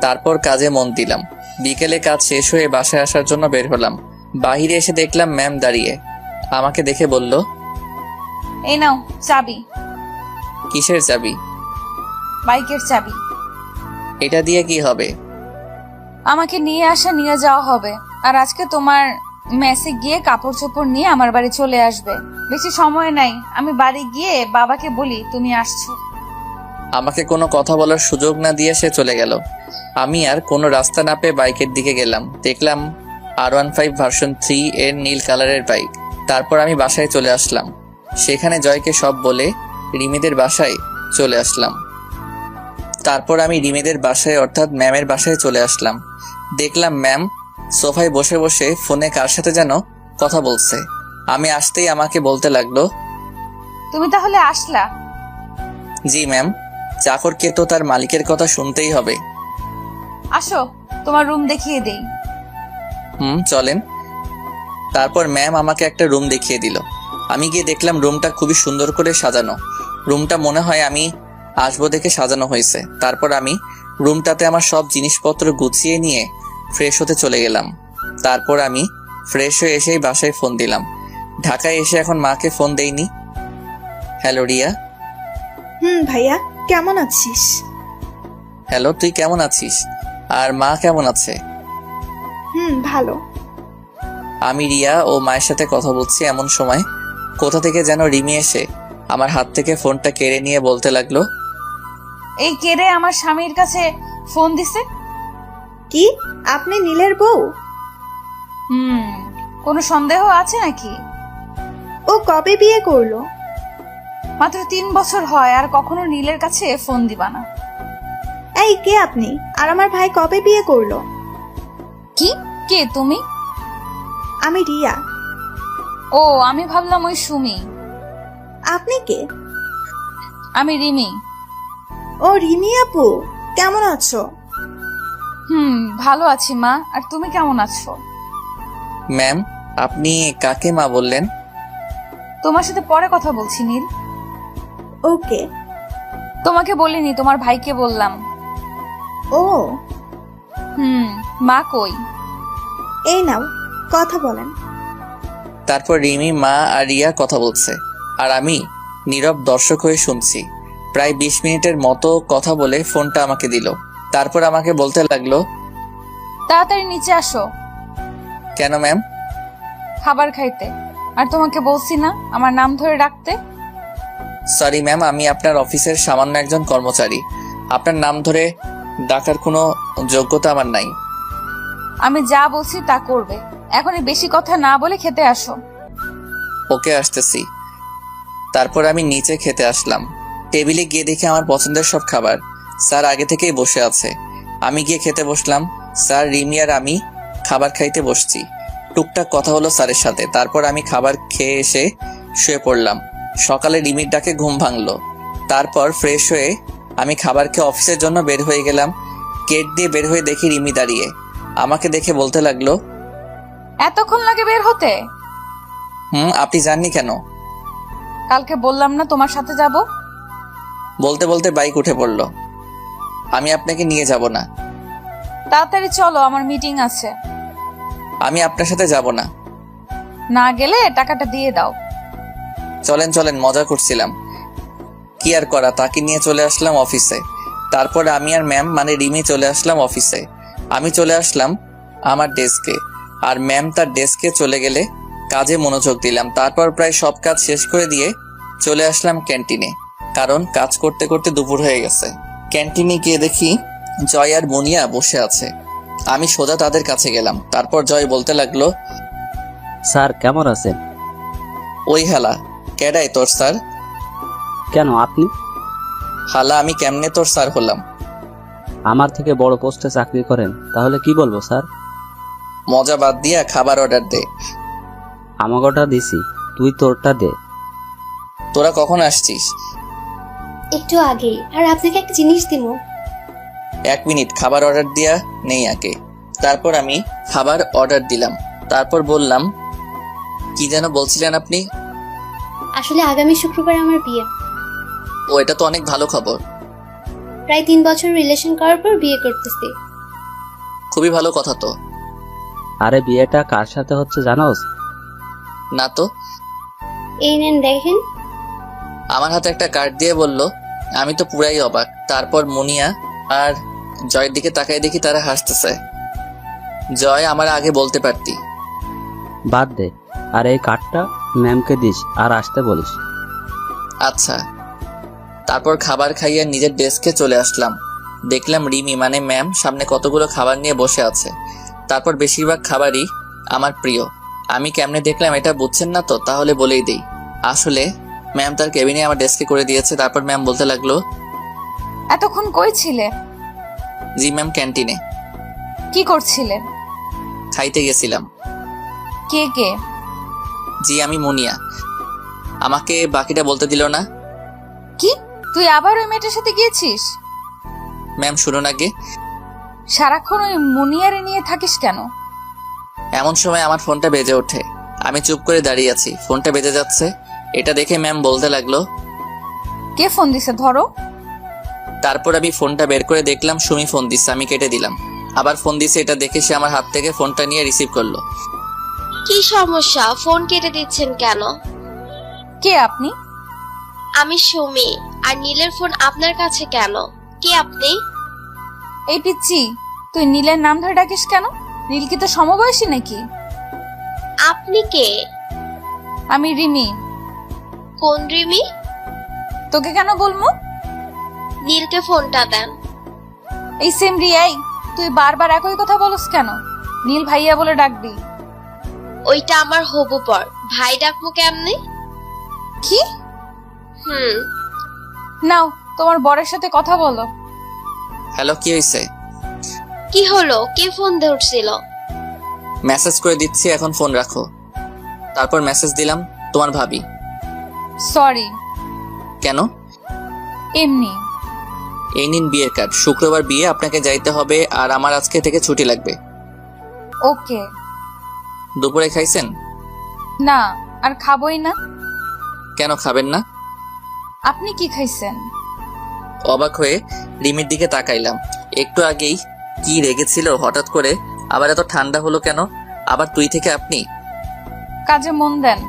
তারপর কাজে মন দিলাম। বিকেলে কাজ শেষ হয়ে বাসায় আসার জন্য বের হলাম। বাহিরে এসে দেখলাম ম্যাম দাঁড়িয়ে। আমাকে দেখে বলল, এই নাও চাবি। কিসের চাবি? বাইকের চাবি। এটা দিয়ে কি হবে? আমাকে নিয়ে আসা নিয়ে যাওয়া হবে। আর আজকে তোমার মেসে গিয়ে কাপড় চোপড় নিয়ে আমার বাড়ি চলে আসবে। বেশি সময় নাই, আমি বাড়ি গিয়ে বাবাকে বলি তুমি আসছো। আমাকে কোনো কথা বলার সুযোগ না দিয়ে সে চলে গেল। আমি আর কোনো রাস্তা না পেয়ে বাইকের দিকে গেলাম। দেখলাম R15 ভার্সন 3 এর নীল কালারের বাইক। তারপর আমি বাসায় চলে আসলাম। সেখানে জয়কে সব বলে রিমিদের বাসায় চলে আসলাম। তারপর আমি রিমিদের বাসায় অর্থাৎ ম্যামের বাসায় চলে আসলাম। দেখলাম ম্যাম সোফায় বসে বসে ফোনে কার সাথে যেন কথা বলছে। আমি আসতেই আমাকে বলতে লাগলো, তুমি তাহলে আসলা? জি ম্যাম, চাকরকে তো তার মালিকের কথা শুনতেই হবে। আসো, তোমার রুম দেখিয়ে দেই। চলেন। তারপর ম্যাম আমাকে একটা রুম দেখিয়ে দিল। আমি গিয়ে দেখলাম রুমটা খুবই সুন্দর করে সাজানো। রুমটা মনে হয় আমি আসবো দেখে সাজানো হয়েছে। তারপর আমি রুমটাতে আমার সব জিনিসপত্র গুছিয়ে নিয়ে ফ্রেশ হতে চলে গেলাম। তারপর আমি ফ্রেশ হয়ে এসেই বাসায় ফোন দিলাম। ঢাকায় এসে এখন মাকে ফোন দেইনি। হ্যালো রিয়া। ভাইয়া, কেমন আছিস? হ্যালো, তুই কেমন আছিস? আর মা কেমন আছে? ভালো। আমি রিয়া ও মায়ের সাথে কথা বলছি, এমন সময় কোথা থেকে যেন রিমি এসে আমার হাত থেকে ফোনটা কেড়ে নিয়ে বলতে লাগলো, এই কেড়ে আমার স্বামীর কাছে ফোন দিছে? কি আপনি নীলের বউ? কোনো সন্দেহ আছে নাকি? ও কবে বিয়ে করলো? মাত্র 3 বছর হয় আর কখনো নীলের কাছে ফোন দিবা না। এই কে আপনি? আর আমার ভাই কবে বিয়ে করলো? কি? কে তুমি? আমি রিয়া। ও, আমি ভাবলাম ওই সুমি। আপনি কে? আমি রিমি। ও রিমি আপু, কেমন আছো? ভালো আছি মা, আর তুমি কেমন আছো? ম্যাম, আপনি কাকে মা বললেন? তোমার সাথে পরে কথা বলছি নীল। ওকে। তোমাকে বলিনি, তোমার ভাইকে বললাম। ও মা কই? এই নাও, কথা বলেন। তারপর রিমি, মা আর রিয়া কথা বলছে, আর আমি নীরব দর্শক হয়ে শুনছি। প্রায় 20 মিনিটের মতো কথা বলে ফোনটা আমাকে দিল। তারপর আমাকে বলতে লাগলো, তাড়াতাড়ি নিচে আসো। কেন ম্যাম? খাবার খাইতে। আর তোমাকে বলছি না আমার নাম ধরে ডাকতে? সরি ম্যাম, আমি আপনার অফিসের সামান্য একজন কর্মচারী। আপনার নাম ধরে ডাকার কোনো যোগ্যতা আমার নাই। আমি যা বলছি তা করবে। এখনই বেশি কথা না বলে খেতে আসো। ওকে, আসতেছি। তারপর আমি নিচে খেতে আসলাম। টেবিলে গিয়ে দেখি আমার পছন্দের সব খাবার। স্যার আগে থেকেই বসে আছে। আমি গিয়ে খেতে বসলাম। স্যার, রিমি আর আমি খাবার খাইতে বসছি। টুকটাক কথা হলো স্যারের সাথে। তারপর আমি খাবার খেয়ে এসে শুয়ে পড়লাম। সকালে রিমির ডাকে ঘুম ভাঙলো। তারপর ফ্রেশ হয়ে আমি খাবার খেয়ে অফিসের জন্য বের হয়ে গেলাম। গেট দিয়ে বের হয়ে দেখি রিমি দাঁড়িয়ে। আমাকে দেখে বলতে লাগলো, এতক্ষণ লাগে বের হতে? আপনি জাননি কেন? কালকে বললাম না তোমার সাথে যাব? বলতে বলতে বাইক উঠে পড়ল। আমি আপনাকে নিয়ে যাব না। তাড়াতাড়ি চলো, আমার মিটিং আছে। আমি আপনার সাথে যাব না। না গেলে টাকাটা দিয়ে দাও। চলেন চলেন, মজা করছিলাম। কি আর করা, তাকে নিয়ে চলে আসলাম অফিসে। তারপর আমি আর ম্যাম মানে রিমি চলে আসলাম অফিসে। আমি চলে আসলাম আমার ডেস্কে, আর ম্যাম তার ডেস্কে চলে গেলে কাজে মনোযোগ দিলাম। তারপর প্রায় সব কাজ শেষ করে দিয়ে চলে আসলাম ক্যান্টিনে, কারণ কাজ করতে করতে দুপুর হয়ে গেছে। ক্যান্টিনে গিয়ে দেখি জয় আর মুনিয়া বসে আছে। আমি সোজা তাদের কাছে গেলাম। তারপর জয় বলতে লাগলো, স্যার কেমন আছেন? ওই হালা, কেডাই তোর স্যার? কেন আপনি? হালা, আমি কেমনে তোর স্যার হলাম? আমার থেকে বড় পোস্টে চাকরি করেন, তাহলে কি বলবো স্যার? মজা বাদ দিয়া খাবার অর্ডার দে। আমাগোটা দিছি, তুই তোরটা দে। তোরা কখন আসছিস? একটু আগে। আর আপনাকে একটা জিনিস দিব। 1 মিনিট, খাবার অর্ডার দিয়া নেই আগে। তারপর আমি খাবার অর্ডার দিলাম। তারপর বললাম, কি যেন বলছিলেন আপনি? আসলে আগামী শুক্রবার আমার বিয়ে। ও, এটা তো অনেক ভালো খবর। প্রায় 3 বছর রিলেশন করার পর বিয়ে করতেছি। খুবই ভালো কথা তো। আরে বিয়েটা কার সাথে হচ্ছে জানোস? না তো। এই নেন দেখেন। আমার হাতে একটা কার্ড দিয়ে বলল। আমি তো পুরাই অবাক। তারপর মুনিয়া আর জয়ের দিকে তাকাই দেখি তারা হাসতেছে। জয়, আমার আগে বলতে পারতি। বাদ দে, আর এই কার্ডটা ম্যামকে দিস আর আসতে বলিস। আচ্ছা। তারপর খাবার খাইয়ে নিজের ডেস্কে চলে আসলাম। দেখলাম রিমি মানে ম্যাম সামনে কতগুলো খাবার নিয়ে বসে আছে। তারপর বেশিরভাগ খাবারই আমার প্রিয়। আমি কেমনে দেখলাম এটা বুঝছেন না তো? তাহলে বলেই দেই। আসলে ম্যাম তার কেবিনে আমার ডেস্কে করে দিয়েছে। তারপর ম্যাম বলতে লাগলো, এতক্ষণ কই ছিলে? জি ম্যাম, ক্যান্টিনে। কি করছিলে? খাইতে গেছিলাম। কে কে? জি, আমি মুনিয়া। আমাকে বাকিটা বলতে দিল না। কি, তুই আবার ওই মেয়েটার সাথে গিয়েছিস? ম্যাম শুনুন আগে। সারাক্ষণ ওই মুনিয়ারে নিয়ে থাকিস কেন? এমন সময় আমার ফোনটা বেজে ওঠে। আমি চুপ করে দাঁড়িয়ে আছি। ফোনটা বেজে যাচ্ছে। এটা দেখে ম্যাম বলতে লাগলো, কে ফোন দিছে, ধরো। তারপর আমি ফোনটা বের করে দেখলাম সুমি ফোন দিচ্ছে। আমি কেটে দিলাম। আবার ফোন দিছে। এটা দেখে সে আমার হাত থেকে ফোনটা নিয়ে রিসিভ করলো। কি সমস্যা? ফোন কেটে দিচ্ছেন কেন? কে আপনি? আমি সুমি। আর নীলের ফোন আপনার কাছে কেন? কে আপনি? এই পিচ্চি, তুই নীলের নাম ধরে ডাকিস কেন? নীল কি তো সমবয়সী নাকি? আপনি কে? আমি রিমি। কোন রিমি? তোকে কেন বলবো? নীলকে ফোনটা দেন। এই সেম রিয়াই, তুই বারবার একই কথা বলস কেন? নীল ভাইয়া বলে ডাকবি। ওইটা আমার হবু পর। ভাই ডাকবো কেমনে? কি? হুম। নাও তোমার বরের সাথে কথা বলো। হ্যালো, কি হয়েছে? কি হলো? কে ফোন দিয়ে উঠছিল? মেসেজ করে দিচ্ছি, এখন ফোন রাখো। তারপর মেসেজ দিলাম, তোমার ভাবি। সরি। কেন? এমনি। এই নিন বিয়ের কার্ড। শুক্রবার বিয়ে, আপনাকে যাইতে হবে আর আমার আজকে থেকে ছুটি লাগবে। ওকে। দুপুরে খাইছেন? না, আর খাবোই না। কেন খাবেন না? আপনি কি খাইছেন? অবাক হয়ে রিমির দিকে তাকাইলাম। একটু আগেই কি রেগেছিল, হঠাৎ করে আবার এত ঠান্ডা হলো কেন? আবার তুই থেকে আপনি। কাজে মন দেন।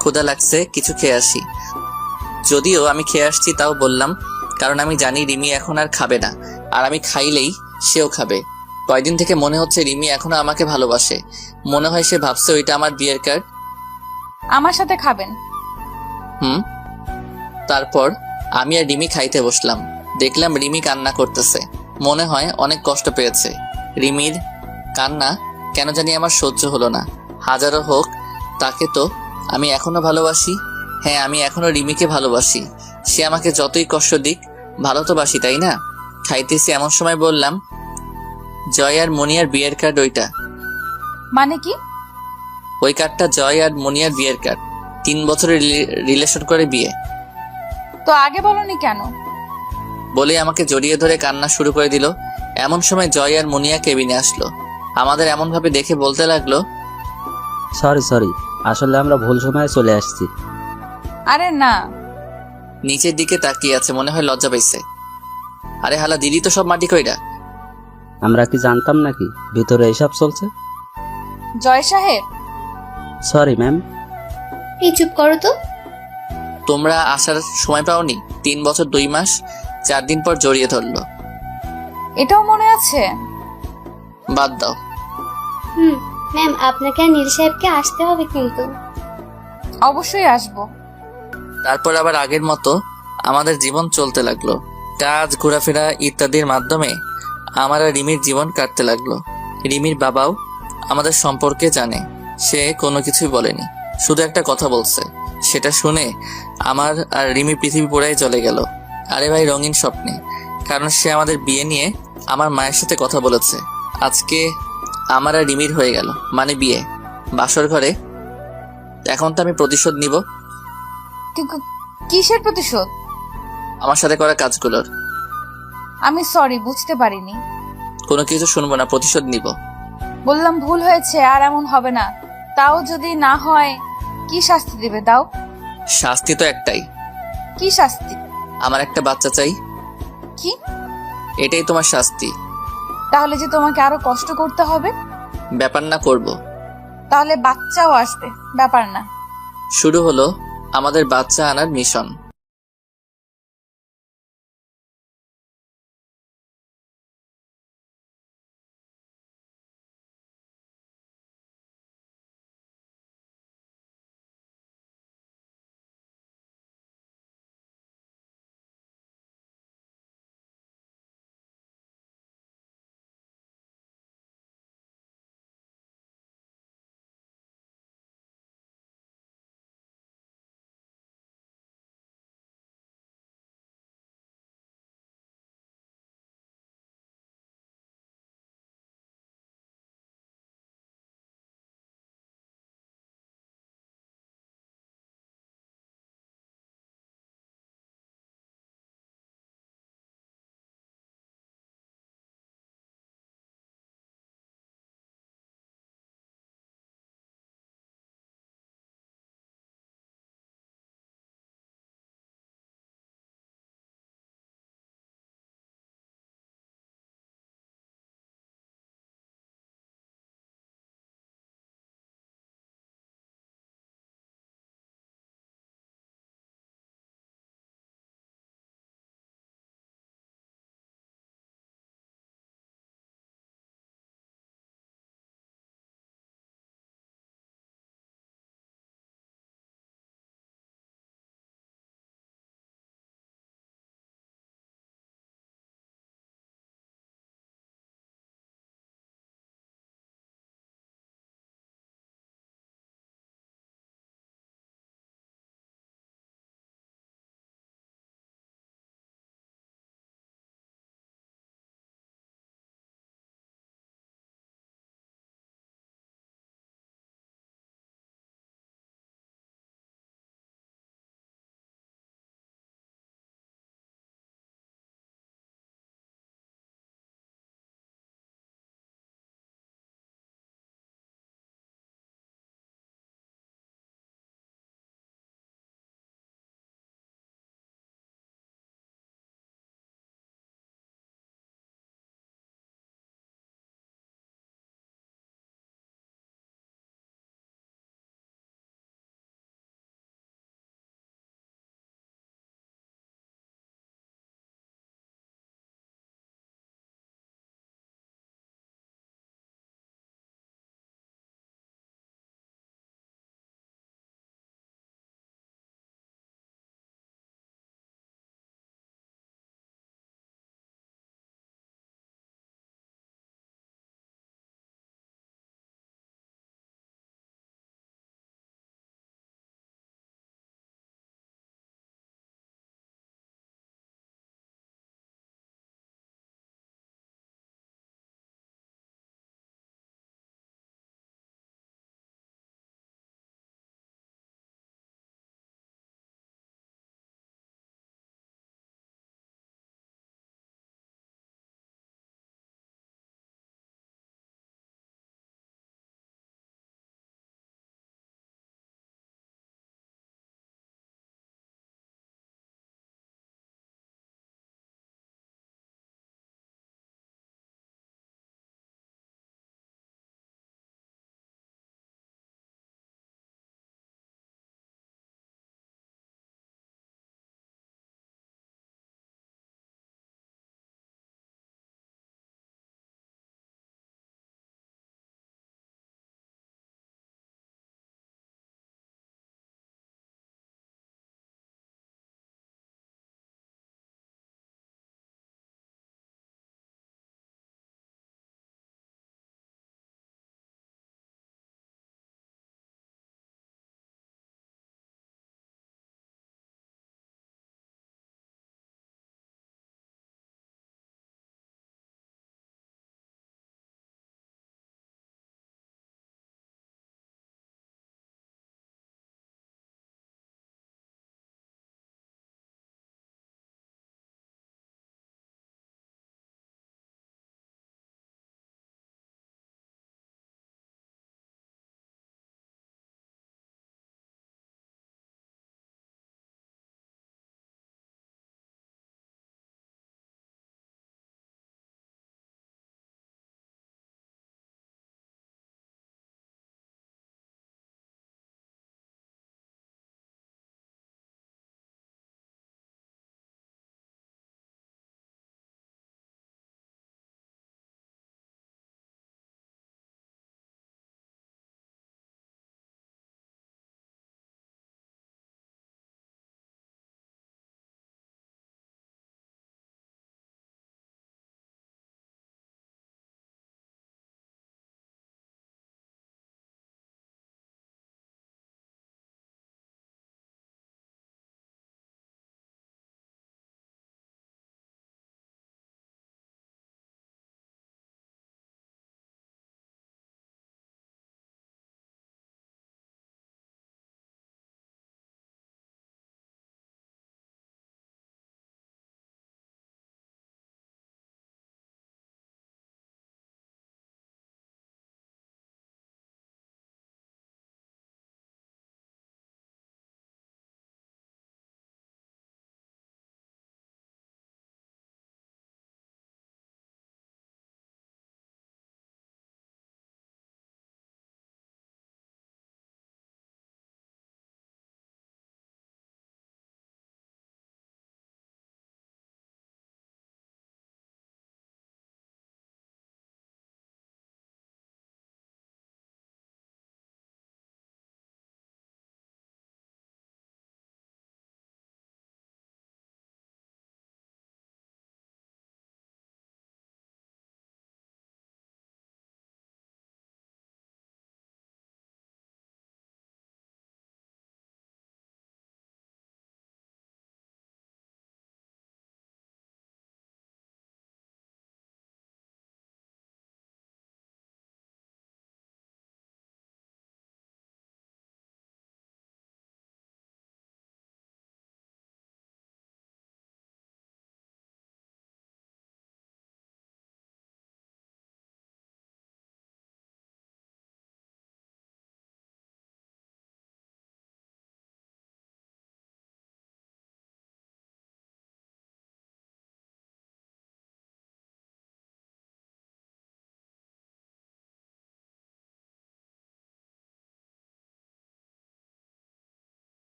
ক্ষুধা লাগছে, কিছু খেয়ে আসি। যদিও আমি খেয়ে আসছি তাও বললাম, কারণ আমি জানি রিমি এখন আর খাবে না, আর আমি খাইলেই সেও খাবে। কয়দিন থেকে মনে হচ্ছে রিমি এখনো আমাকে ভালোবাসে। মনে হয় সে ভাবছে ওইটা আমার বিয়ের কার্ড। আমার সাথে খাবেন। হুম। তারপর আমি আর রিমি খাইতে বসলাম। দেখলাম রিমি কান্না করতেছে, মনে হয় অনেক কষ্ট পেয়েছে। রিমির কান্না কেন জানি আমার সহ্য হলো না। হাজারো হোক, তাকে তো আমি এখনো ভালোবাসি। হ্যাঁ, আমি এখনো রিমিকে ভালোবাসি। সে আমাকে যতই কষ্ট দিক, ভালো তো বাসি, তাই না? খাইতেছি এমন সময় বললাম, জয় আর মনিয়ার বিয়ের কার্ড ওইটা। মানে কি? ওই কার্ডটা জয় আর মনিয়ার বিয়ের কার্ড। 3 বছরের রিলেশন করে বিয়ে। তো আগে বলনি কেন? বলে আমাকে জড়িয়ে ধরে কান্না শুরু করে দিল। এমন সময় জয় আর মুনিয়া কেবিনে আসলো। আমাদের এমন ভাবে দেখে বলতে লাগলো, সরি, আসলে আমরা ভুল সময়ে চলে আসছি। আরে না। নিচের দিকে তাকিয়ে আছে, মনে হয় লজ্জা পাইছে। আরে হালা, দিদি তো সব মাটি কইরা। আমরা কি জানতাম নাকি ভিতরে এসব চলছে? জয় সাহেব। Sorry ma'am. এই চুপ করো তো। তোমরা আসার সময় পাওনি? 3 বছর 2 মাস 4 দিন পর জড়িয়ে ধরলো। এটাও মনে আছে? বাদ দাও। ম্যাম, আপনাকে আর নীল সাহেবকে আসতে হবে কিন্তু। অবশ্যই আসবো। তারপর আবার আগের মতো আমাদের জীবন চলতে লাগলো। কাজ, ঘোরাফেরা ইত্যাদির মাধ্যমে আমার আর রিমির জীবন কাটতে লাগলো। রিমির বাবাও আমাদের সম্পর্কে জানে। সে কোনো কিছুই বলেনি, শুধু একটা কথা বলছে। সেটা শুনে আমার আর রিমির পৃথিবী পুরাই চলে গেল। আরে ভাই, রঙিন স্বপ্নে। কারণ সে আমাদের বিয়ে নিয়ে আমার মায়ের সাথে কথা বলেছে। আজকে আমার আর রিমির হয়ে গেল, মানে বিয়ে, বাসর ঘরে। এখন তো আমি প্রতিশোধ নিব। কিসের প্রতিশোধ? আমার সাথে করা কাজগুলোর। আমি সরি, বুঝতে পারিনি। কোনো কিছু শুনবো না, প্রতিশোধ নিব। বললাম ভুল হয়েছে, আর এমন হবে না। তাও যদি না হয়, কি শাস্তি দিবে দাও? শাস্তি তো একটাই। কি শাস্তি? আমার একটা বাচ্চা চাই। কি? এটাই তোমার শাস্তি। তাহলে যে তোমাকে আরো কষ্ট করতে হবে? ব্যাপার না, করব। তাহলে বাচ্চাও আসবে, ব্যাপার না। শুরু হলো আমাদের বাচ্চা আনার মিশন।